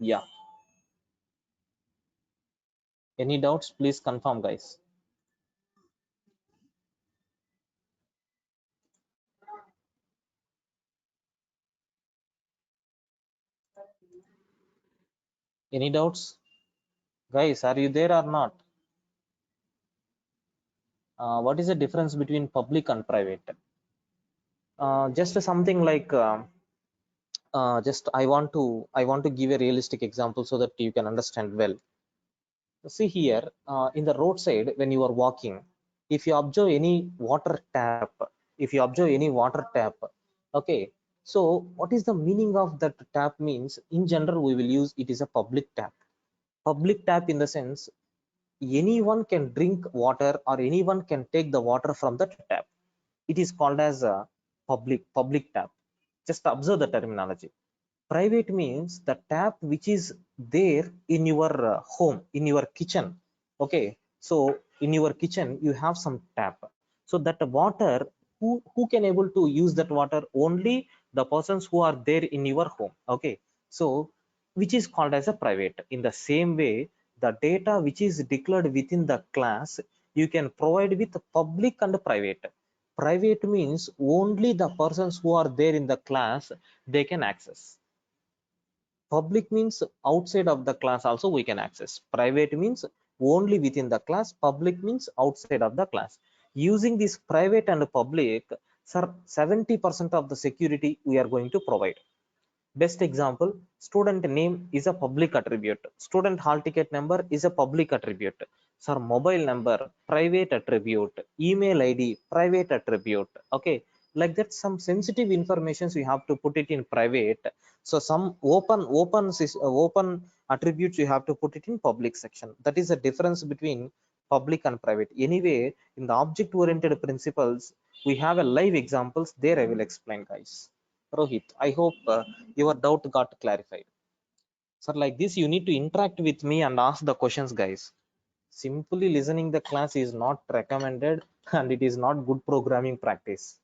Yeah, any doubts? Please confirm, guys. Any doubts, guys? Are you there or not? What is the difference between public and private? Just something like just I want to give a realistic example so that you can understand well. See here, in the roadside, when you are walking, if you observe any water tap, if you observe any water tap, okay, so what is the meaning of that tap? Means in general, we will use it is a public tap. Public tap in the sense anyone can drink water or anyone can take the water from that tap. It is called as a public tap. Just observe the terminology. Private means the tap which is there in your home, in your kitchen. Okay, so in your kitchen you have some tap. So that water, who can able to use that water? Only the persons who are there in your home. Okay, so which is called as a private. In the same way, the data which is declared within the class, you can provide with public and private. Private means only the persons who are there in the class, they can access. Public means outside of the class also we can access. Private means only within the class. Public means outside of the class. Using this private and public, sir, 70% of the security we are going to provide. Best example, student name is a public attribute. Student hall ticket number is a public attribute. Sir, mobile number, private attribute. Email ID, private attribute. Okay, like that some sensitive informations we have to put it in private. So some open attributes you have to put it in public section. That is the difference between public and private. Anyway, in the object oriented principles, we have a live examples there. I will explain, guys. Rohit, I hope your doubt got clarified. Sir, like this, you need to interact with me and ask the questions, guys. Simply listening the class is not recommended and it is not good programming practice.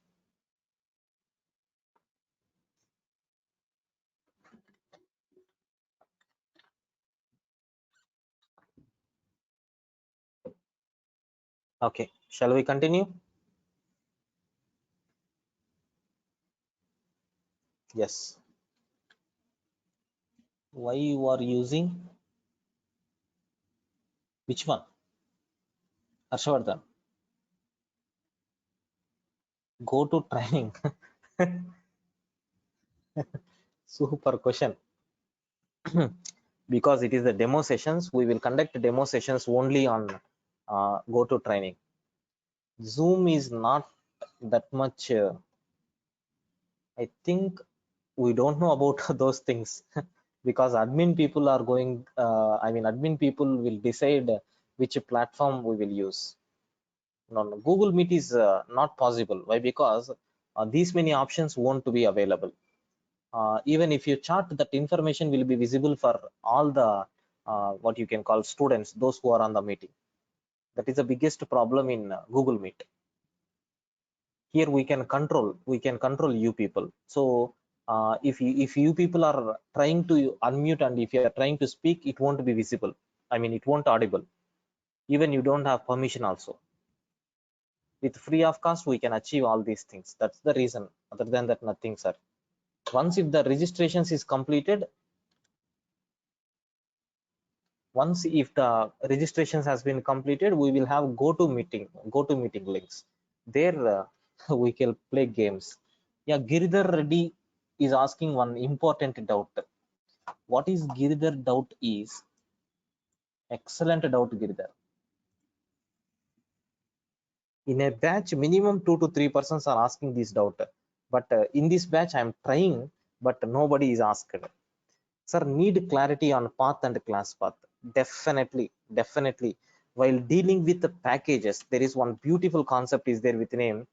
Okay, shall we continue? Yes. Why you are using which one? Harshvardhan, go to training. Super question. Because it is the demo sessions, we will conduct demo sessions only on go to training. Zoom is not that much. I think we don't know about those things because admin people are going. I mean, admin people will decide which platform we will use. No, no, Google Meet is not possible. Why? Because these many options won't be available. Even if you chart, that information will be visible for all the what you can call students, those who are on the meeting. That is the biggest problem in Google Meet. Here we can control you people. So if you people are trying to unmute and if you are trying to speak, it won't be visible. I mean, it won't audible. Even you don't have permission also. With free of cost, we can achieve all these things. That's the reason. Other than that, nothing, sir. Once if the registrations is completed, once if the registrations has been completed, we will have go to meeting links there. We can play games. Yeah, Giridhar Reddy is asking one important doubt. What is Giridhar doubt is? Excellent doubt, Giridhar. In a batch, minimum 2 to 3 persons are asking this doubt, but in this batch I am trying, but nobody is asked. Sir, need clarity on path and class path. Definitely, definitely. While dealing with the packages, there is one beautiful concept is there with name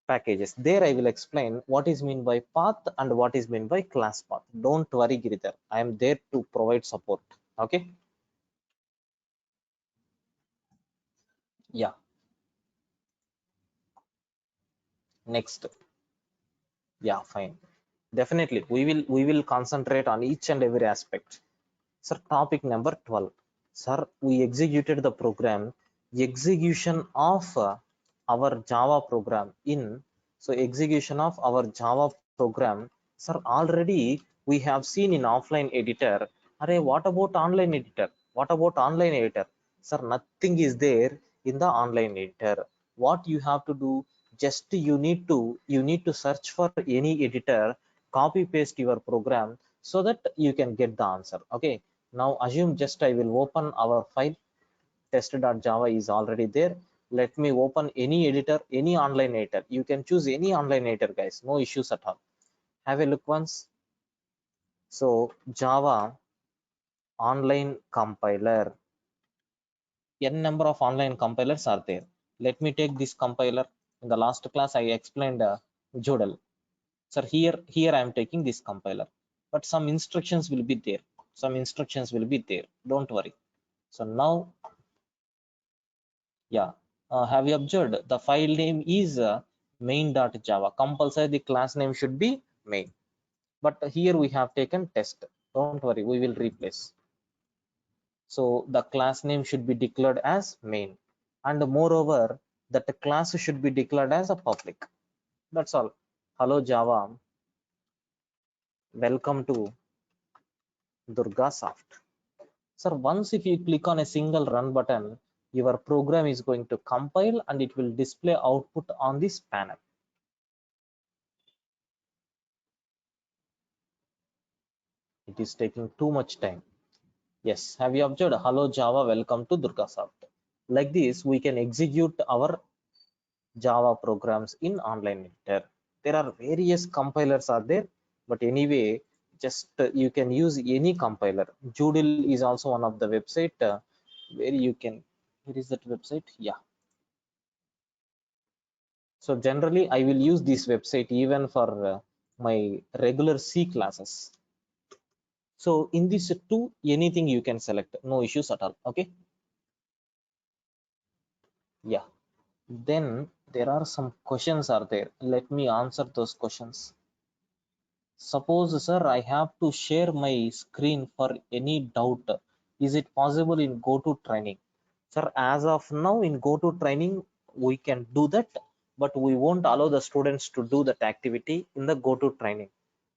packages. There I will explain what is mean by path and what is mean by class path. Don't worry, Giridhar. I am there to provide support. Okay. Yeah. Next. Yeah, fine. Definitely. We will concentrate on each and every aspect. Sir, topic number 12. Sir, we executed the program, execution of our Java program in, so execution of our Java program. Sir, already we have seen in offline editor. Array, what about online editor? What about online editor? Sir, nothing is there in the online editor. What you have to do, just you need to search for any editor, copy paste your program so that you can get the answer. Okay, now assume just I will open our file. Test.java is already there. Let me open any editor, any online editor. You can choose any online editor, guys. No issues at all. Have a look once. So Java online compiler. N number of online compilers are there. Let me take this compiler. In the last class, I explained Jodel. So here I am taking this compiler, but some instructions will be there. Some instructions will be there. Don't worry. So now, yeah, have you observed the file name is main.java. Compulsory the class name should be main. But here we have taken test. Don't worry, we will replace. So the class name should be declared as main. And moreover, that the class should be declared as a public. That's all. Hello Java, welcome to DurgaSoft. Sir, once if you click on a single run button, your program is going to compile and it will display output on this panel. It is taking too much time. Yes, have you observed? Hello Java, welcome to DurgaSoft. Like this, we can execute our Java programs in online editor. There are various compilers are there, but anyway, just you can use any compiler. Joodle is also one of the website where you can. Where is that website? Yeah. So generally, I will use this website even for my regular C classes. So in this two, anything you can select, no issues at all. Okay. Yeah. Then there are some questions are there. Let me answer those questions. Suppose, sir, I have to share my screen for any doubt. Is it possible in GoTo Training? Sir, as of now in go-to training, we can do that, but we won't allow the students to do that activity in the go-to training.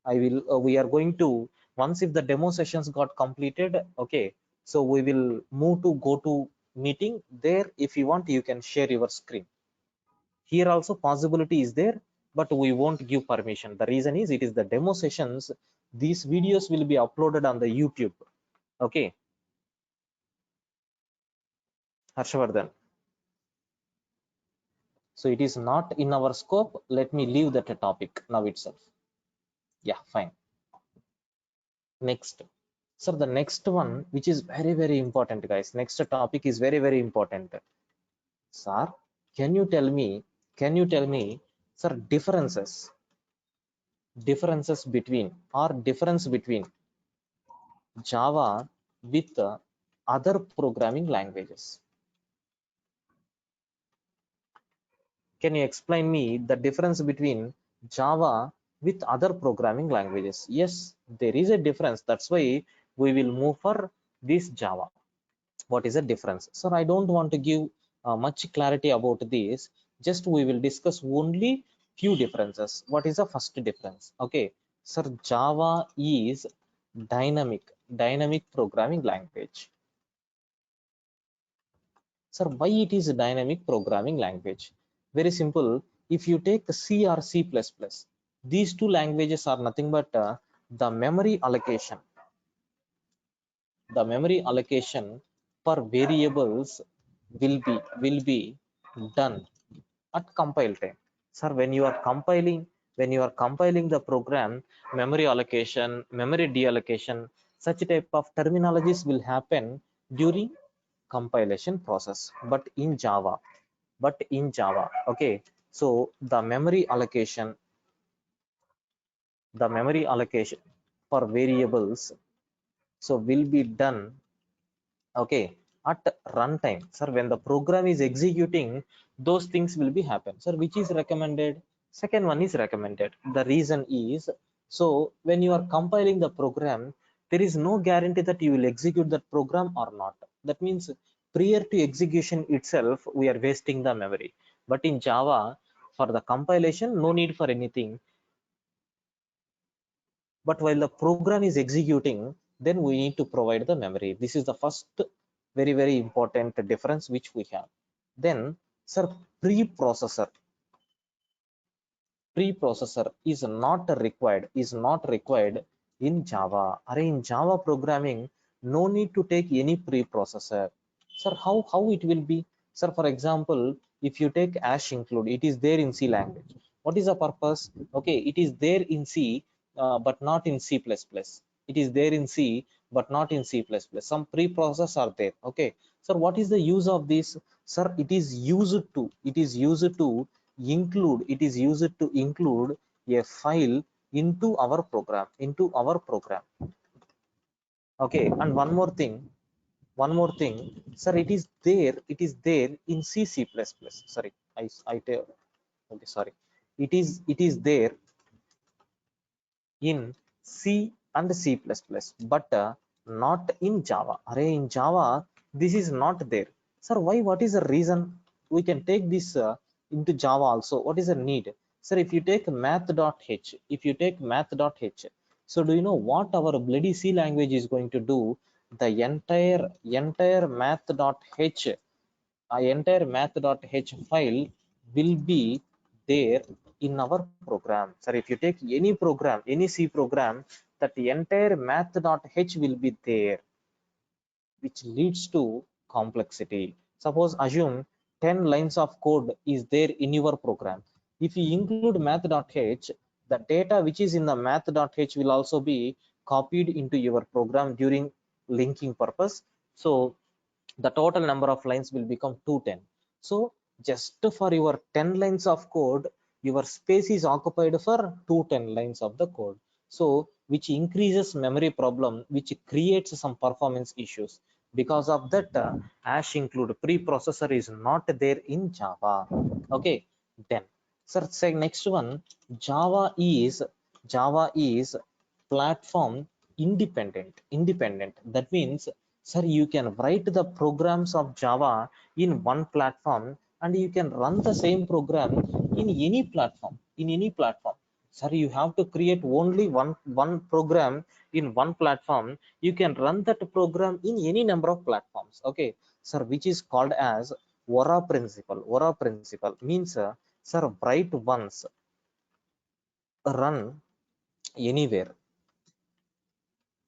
We are going to, once if the demo sessions got completed, okay, so we will move to go-to meeting. There, if you want, you can share your screen. Here also possibility is there, but we won't give permission. The reason is it is the demo sessions. These videos will be uploaded on the YouTube. Okay, Harshvardhan. So it is not in our scope. Let me leave that topic now itself. Yeah, fine. Next. So the next one, which is very, very important, guys. Next topic is very, very important. Sir, can you tell me, sir, differences between, or difference between Java with other programming languages? Can you explain me the difference between Java with other programming languages? Yes, there is a difference. That's why we will move for this Java. What is the difference? Sir, I don't want to give much clarity about this. Just we will discuss only few differences. What is the first difference? Okay, sir, Java is dynamic programming language. Sir, why it is a dynamic programming language? Very simple. If you take C or C++, these two languages are nothing but the memory allocation. The memory allocation for variables will be done at compile time. Sir, when you are compiling the program, memory allocation, memory deallocation, such type of terminologies will happen during compilation process. But in Java, okay, so the memory allocation for variables so will be done, okay, at runtime. Sir, when the program is executing, those things will be happen. Sir, which is recommended? Second one is recommended. The reason is, so when you are compiling the program, there is no guarantee that you will execute that program or not. That means prior to execution itself we are wasting the memory. But in Java, for the compilation, no need for anything. But while the program is executing, then we need to provide the memory. This is the first very, very important difference which we have. Then, sir, preprocessor preprocessor is not required in Java. Are in Java programming, no need to take any preprocessor. Sir, how it will be? Sir, for example, if you take hash include, it is there in C language. What is the purpose? Okay, it is there in C, but not in C++. It is there in C, but not in C++. Some preprocessors are there. Okay, sir, what is the use of this? Sir, it is used to include a file into our program. Okay, and one more thing, sir, it is there in C++. Sorry, I tell, okay, sorry, it is there in C and C++, but not in Java. Array in Java, this is not there. Sir, why? What is the reason? We can take this into Java also. What is the need? Sir, if you take math.h, so do you know what our bloody C language is going to do? The entire math.h file will be there in our program. Sir, if you take any program, any C program, that the entire math.h will be there, which leads to complexity. Suppose assume 10 lines of code is there in your program. If you include math.h, the data which is in the math.h will also be copied into your program during linking purpose. So the total number of lines will become 210. So just for your 10 lines of code, your space is occupied for 210 lines of the code. So which increases memory problem, which creates some performance issues. Because of that, hash include preprocessor is not there in Java. Okay, then sir, say next one, Java is platform independent. That means Sir, you can write the programs of Java in one platform and you can run the same program in any platform, Sir, you have to create only one program in one platform. You can run that program in any number of platforms. Okay, sir, which is called as Vora principle. Vora principle means, sir, write once, run anywhere.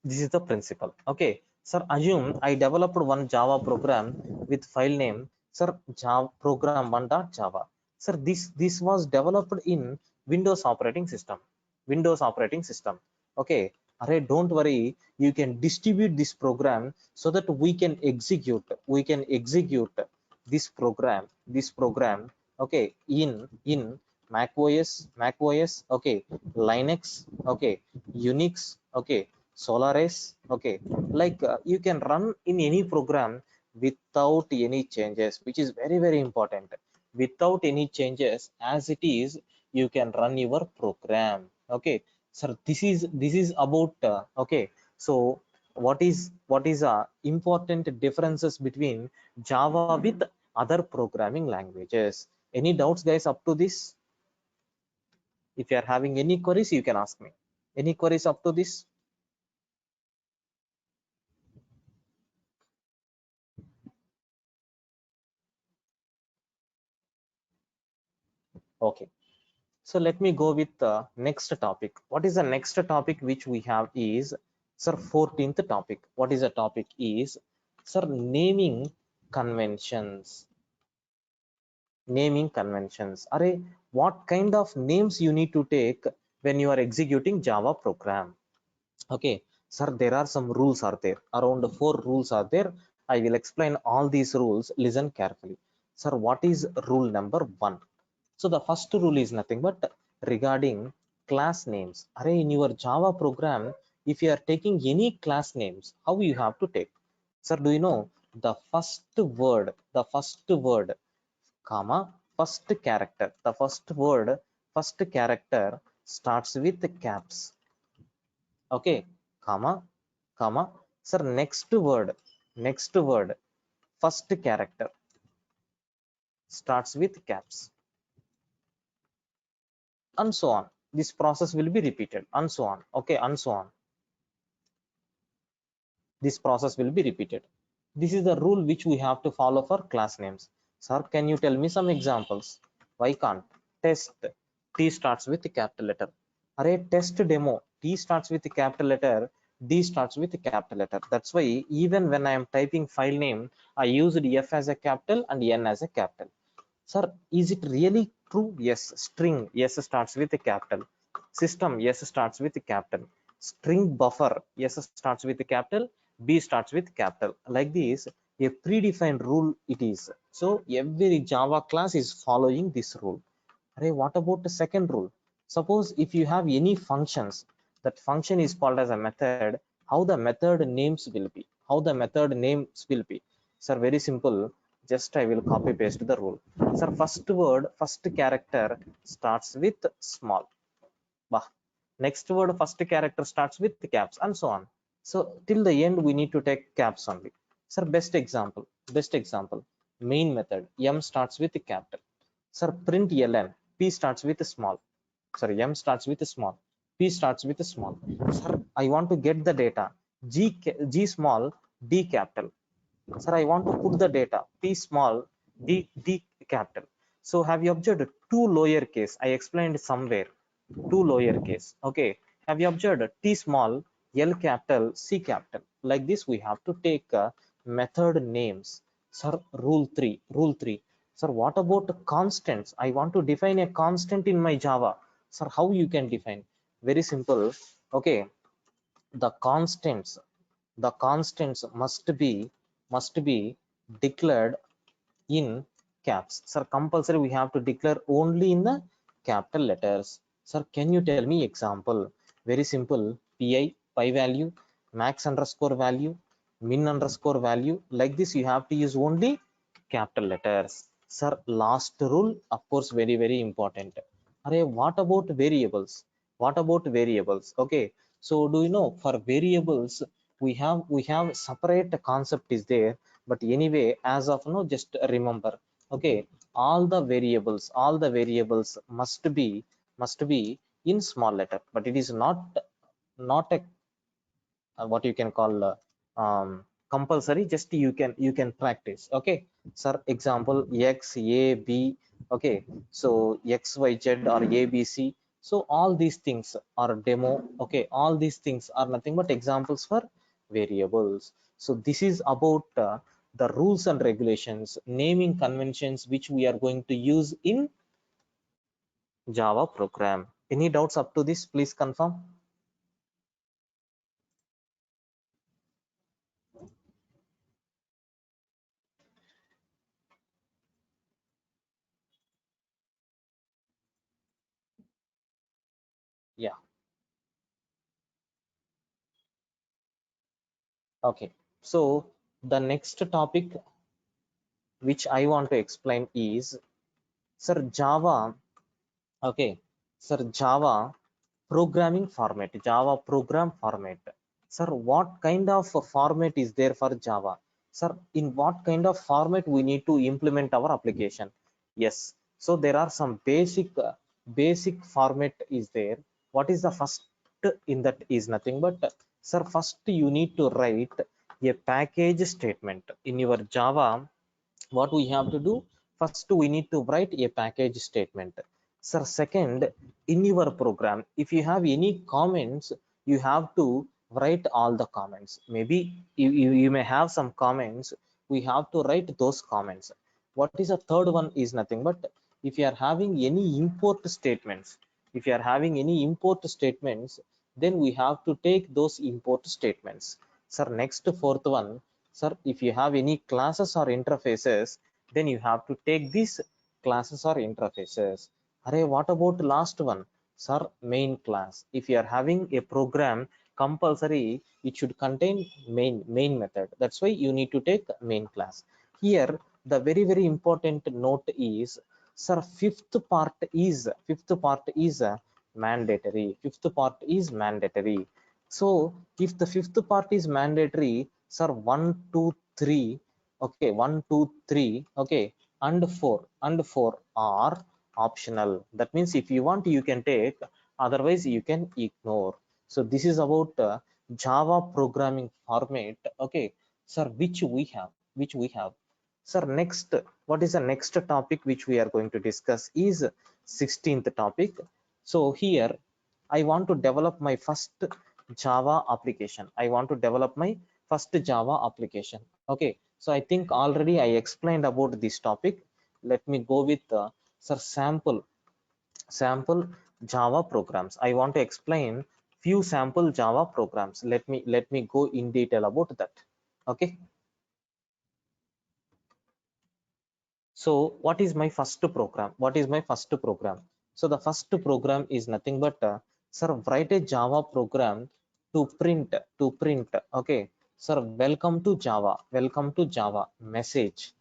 This is the principle. Okay, sir, assume I developed one Java program with file name, sir, Java program 1.java. Sir, this was developed in Windows operating system. Okay, array, don't worry, you can distribute this program so that we can execute this program, okay, in Mac OS, okay, Linux, okay, Unix, okay, Solaris, okay, like you can run in any program without any changes, which is very very important. Without any changes, as it is, you can run your program. Okay, sir, this is about okay. So what is important differences between Java with other programming languages? Any doubts, guys, up to this? If you are having any queries, you can ask me. Any queries up to this? Okay, so let me go with the next topic. What is the next topic which we have is, sir, 14th topic. What is the topic is, sir, conventions. Naming conventions. Array, what kind of names you need to take when you are executing Java program? Okay, sir, there are some rules are there. Around 4 rules are there. I will explain all these rules. Listen carefully. Sir, what is rule number 1? So the first rule is nothing but regarding class names. Array, in your Java program, if you are taking any class names, how you have to take? Sir, do you know the first word, comma, first character starts with caps. Okay, comma, comma. Sir, next word, first character starts with caps, and so on. This process will be repeated, and so on. Okay, and so on. This process will be repeated. This is the rule which we have to follow for class names. Sir, can you tell me some examples? Why can't? Test, T starts with a capital letter. Array, test demo, T starts with a capital letter, D starts with a capital letter. That's why even when I am typing file name, I used F as a capital and N as a capital. Sir, is it really true? Yes. String, yes, starts with a capital. System, yes, starts with a capital. String buffer, yes, starts with a capital. B starts with capital. Like this, a predefined rule it is. So every Java class is following this rule. Array, what about the second rule? Suppose if you have any functions, that function is called as a method. How the method names will be? Sir, very simple. Just I will copy paste the rule. Sir, first character starts with small. Bah. Next word, first character starts with caps, and so on. So till the end, we need to take caps only. Sir, best example. Main method, M starts with capital. Sir, print ln, P starts with small. Sorry, M starts with small, P starts with small. Sir, I want to get the data. G small, D capital. Sir, I want to put the data. P small, D capital. So have you observed two lowercase? I explained somewhere. Two lowercase. Okay. Have you observed T small, L capital, C capital? Like this, we have to take method names. Sir, rule 3. Rule 3. Sir, what about constants? I want to define a constant in my Java. Sir, how you can define? Very simple. Okay. The constants must be declared in caps. Sir, compulsory we have to declare only in the capital letters. Sir, can you tell me example? Very simple. Pi value, max underscore value, min underscore value. Like this, you have to use only capital letters. Sir, last rule, of course, very very important. Array, what about variables? Okay, so do you know for variables we have separate concept is there, but anyway, as of now, just remember, okay, all the variables must be in small letter, but it is not a what you can call compulsory, just you can practice. Okay, sir, example x a b, okay, so x y z or a b c, so all these things are demo. Okay, all these things are nothing but examples for variables. So this is about the rules and regulations, naming conventions which we are going to use in Java program. Any doubts up to this? Please confirm. Yeah. Okay, so the next topic which I want to explain is, sir, Java. Okay, sir, Java programming format, Java program format. Sir, what kind of a format is there for Java? Sir, in what kind of format we need to implement our application? Yes, so there are some basic format is there. What is the first in that is nothing but, sir, first you need to write a package statement in your Java. What we have to do, first we need to write a package statement. Sir, second, in your program, if you have any comments, you have to write all the comments. Maybe you may have some comments, we have to write those comments. What is a third one is nothing but, if you are having any import statements, if you are having any import statements, then we have to take those import statements. Sir, next fourth one, sir, if you have any classes or interfaces, then you have to take these classes or interfaces. Array, what about last one? Sir, main class. If you are having a program, compulsory it should contain main method. That's why you need to take main class. Here, the very important note is, sir, fifth part is mandatory. Fifth part is mandatory. So if the fifth part is mandatory, sir, 1 2 3, okay, 1 2 3, okay, and four are optional. That means if you want, you can take, otherwise you can ignore. So this is about Java programming format. Okay, sir, which we have. Sir, next, what is the next topic which we are going to discuss is 16th topic. So here I want to develop my first Java application. I want to develop my first Java application. Okay, so I think already I explained about this topic. Let me go with sir, sample Java programs. I want to explain few sample Java programs. Let me go in detail about that. Okay, so what is my first program? What is my first program? So the first program is nothing but, sir, write a Java program to print, okay, sir, welcome to Java message.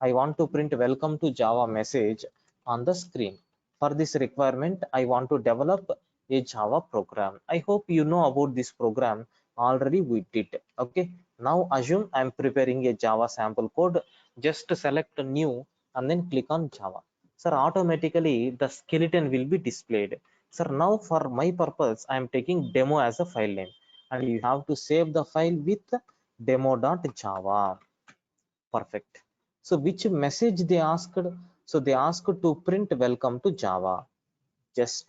I want to print welcome to Java message on the screen. For this requirement, I want to develop a Java program. I hope you know about this program already. We did. Okay, now assume I'm preparing a Java sample code. Just select new and then click on Java. Sir, automatically the skeleton will be displayed. Sir, now for my purpose, I am taking demo as a file name, and you have to save the file with demo.java. Perfect. So which message they asked? So they asked to print welcome to Java. Just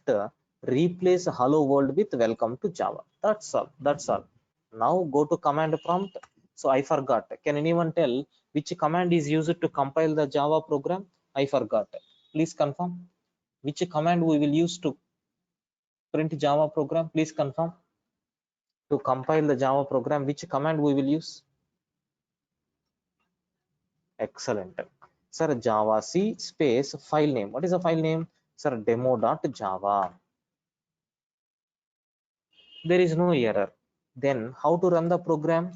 replace hello world with welcome to Java. That's all. That's all. Now go to command prompt. So I forgot. Can anyone tell which command is used to compile the Java program? I forgot. Please confirm. Which command we will use to print Java program? Please confirm. To compile the Java program, which command we will use? Excellent. Sir, Java C space file name. What is the file name? Sir, demo.java. There is no error. Then how to run the program?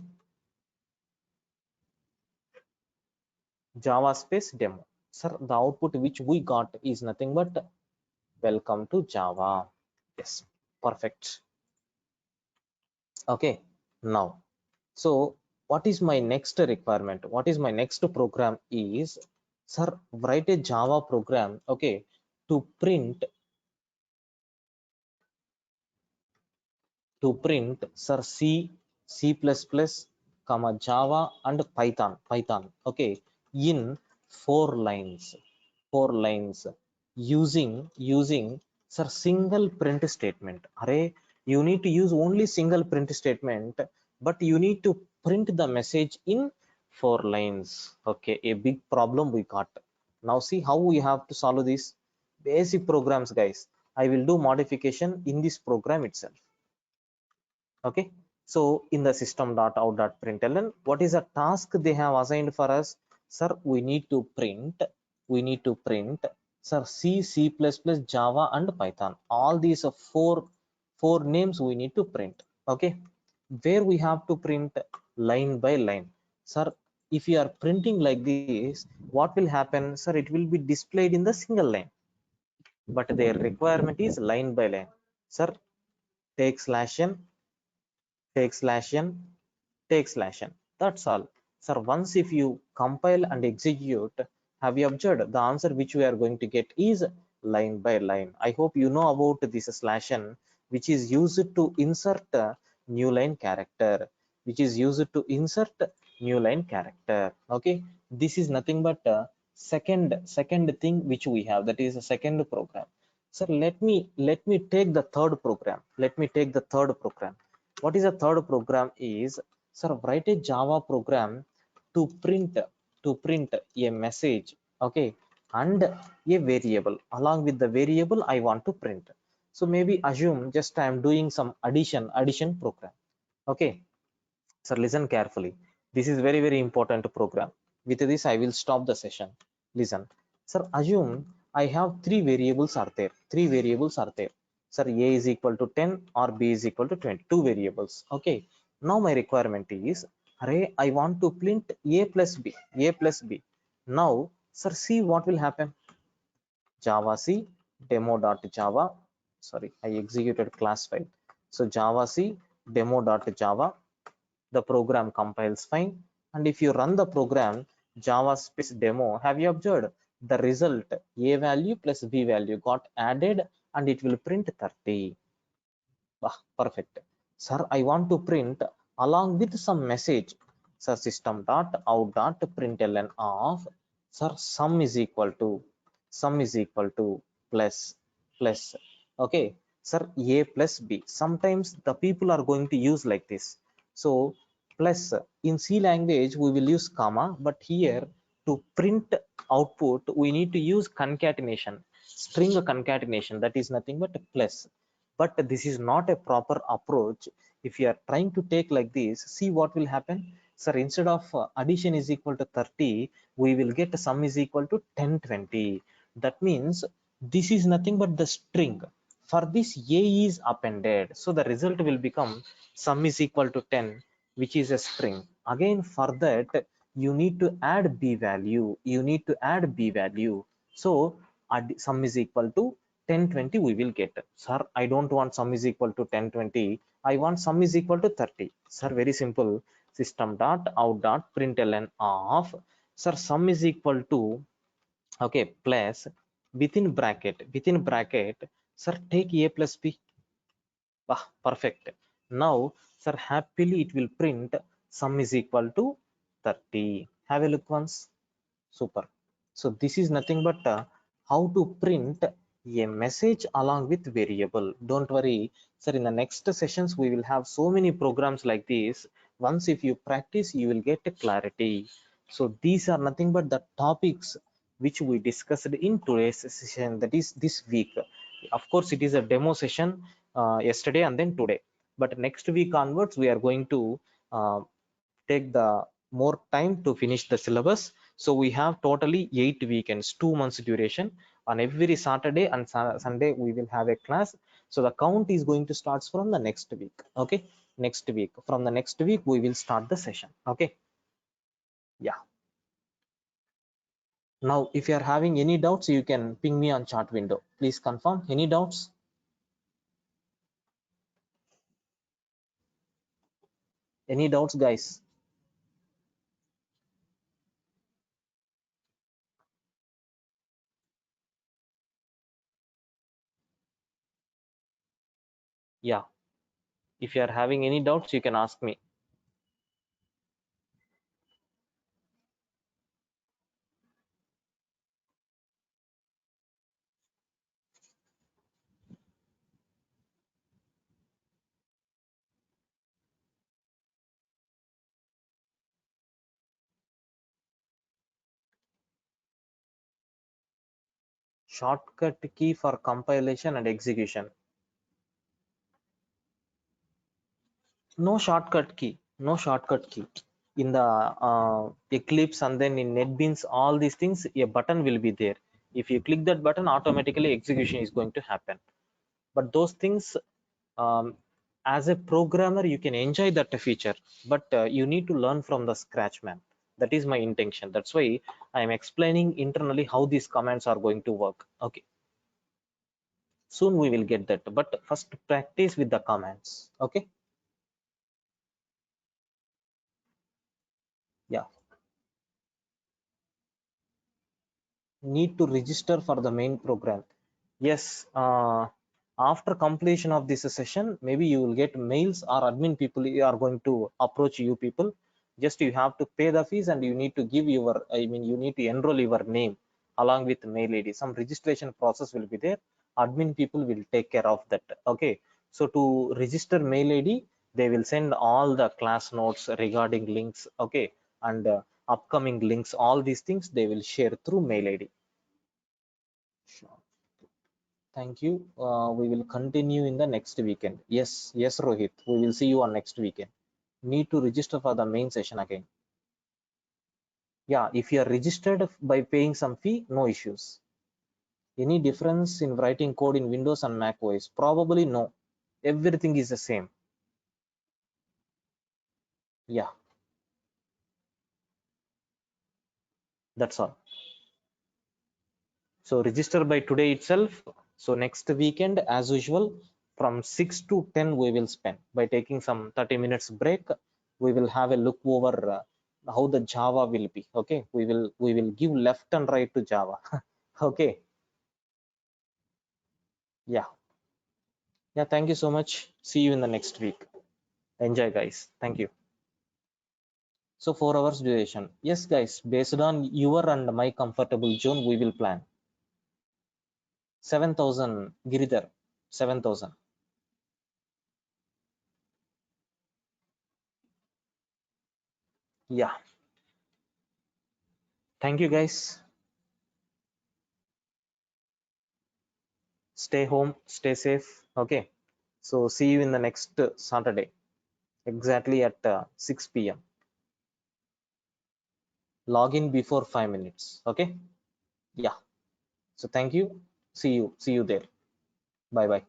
Java space demo. Sir, the output which we got is nothing but welcome to Java. Yes, perfect. Okay, now So what is my next requirement? What is my next program is, sir, write a Java program, okay, to print sir C, C++, comma Java and Python, okay, in 4 lines, 4 lines using sir single print statement. Array, you need to use only single print statement, but you need to print the message in 4 lines. Okay, a big problem we got. Now see how we have to solve this basic programs, guys. I will do modification in this program itself. Okay, so in the system.out.println, what is a task they have assigned for us? Sir, we need to print sir C, C++, Java and Python. All these are four names we need to print. Okay, where we have to print line by line. Sir, if you are printing like this, what will happen? Sir, it will be displayed in the single line, but their requirement is line by line. Sir, take slash n, take slash n, take slash n. That's all. Sir, once if you compile and execute, have you observed the answer which we are going to get is line by line. I hope you know about this slash n, which is used to insert new line character, which is used to insert new line character. Okay, this is nothing but second thing which we have, that is a second program. Sir, let me take the third program. Let me take the third program. What is a third program is, sir, write a Java program to print a message, okay, and a variable. Along with the variable I want to print. So maybe assume just I am doing some addition program. Okay, sir, listen carefully. This is very important program. With this I will stop the session. Listen, sir, assume I have three variables are there. Three variables are there. Sir, a is equal to 10 or b is equal to 20. Two variables. Okay, now my requirement is, array, I want to print a plus b, a plus b. Now, sir, see what will happen. Java C demo.java, sorry, I executed class file. So Java C demo.java, the program compiles fine. And if you run the program java space demo, have you observed the result? A value plus b value got added and it will print 30. Perfect. Sir, I want to print along with some message. Sir, system.out.println of, sir, sum is equal to plus. Okay, sir, a plus b. Sometimes the people are going to use like this. So plus, in C language we will use comma, but here to print output we need to use concatenation, string concatenation, that is nothing but plus. But this is not a proper approach. If you are trying to take like this, see what will happen. Sir, instead of addition is equal to 30, we will get sum is equal to 1020. That means this is nothing but the string. For this a is appended, so the result will become sum is equal to 10, which is a string. Again, for that you need to add b value, so sum is equal to 1020 we will get. Sir, I don't want sum is equal to 1020, I want sum is equal to 30. Sir, very simple. System.out.println of, sir, sum is equal to, okay, plus, within bracket, sir, take a plus b. Perfect. Now, sir, happily it will print sum is equal to 30. Have a look once. Super. So this is nothing but how to print a message along with variable. Don't worry, sir, in the next sessions we will have so many programs like this. Once if you practice, you will get a clarity. So these are nothing but the topics which we discussed in today's session, that is this week. Of course, it is a demo session yesterday and then today, but next week onwards we are going to uh, take the more time to finish the syllabus. So we have totally 8 weekends, 2 months duration. On every Saturday and Sunday we will have a class. So the count is going to start from the next week. Okay, next week, from the next week we will start the session. Okay, yeah. Now if you are having any doubts, you can ping me on chat window. Please confirm any doubts. Any doubts, guys? Yeah, if you are having any doubts, you can ask me. Shortcut key for compilation and execution. No shortcut key. No shortcut key. In the Eclipse and then in NetBeans, all these things, a button will be there. If you click that button, automatically execution is going to happen. But those things, um, as a programmer, you can enjoy that feature, but you need to learn from the scratch, man. That is my intention. That's why I am explaining internally how these commands are going to work. Okay, soon we will get that, but first practice with the commands. Okay, yeah. Need to register for the main program. Yes, after completion of this session, maybe you will get mails or admin people are going to approach you people. Just you have to pay the fees and you need to give your, I mean, you need to enroll your name along with mail id. Some registration process will be there. Admin people will take care of that. Okay, so to register mail id, they will send all the class notes regarding links. Okay, and upcoming links, all these things they will share through mail id. Sure. Thank you. We will continue in the next weekend. Yes, yes, Rohit. We will see you on next weekend. Need to register for the main session again. Yeah, if you are registered by paying some fee, no issues. Any difference in writing code in Windows and Mac OS? Probably no. Everything is the same. Yeah, that's all. So register by today itself. So next weekend, as usual, from 6 to 10, we will spend by taking some 30 minutes break. We will have a look over how the Java will be. Okay, we will give left and right to Java. Okay, yeah, yeah. Thank you so much. See you in the next week. Enjoy, guys. Thank you. So 4 hours duration. Yes, guys. Based on your and my comfortable zone, we will plan 7,000. Giridhar, 7,000. Yeah. Thank you, guys. Stay home, stay safe. Okay, so see you in the next Saturday exactly at 6 p.m. Log in before 5 minutes. Okay, yeah. So thank you. See you there. Bye bye.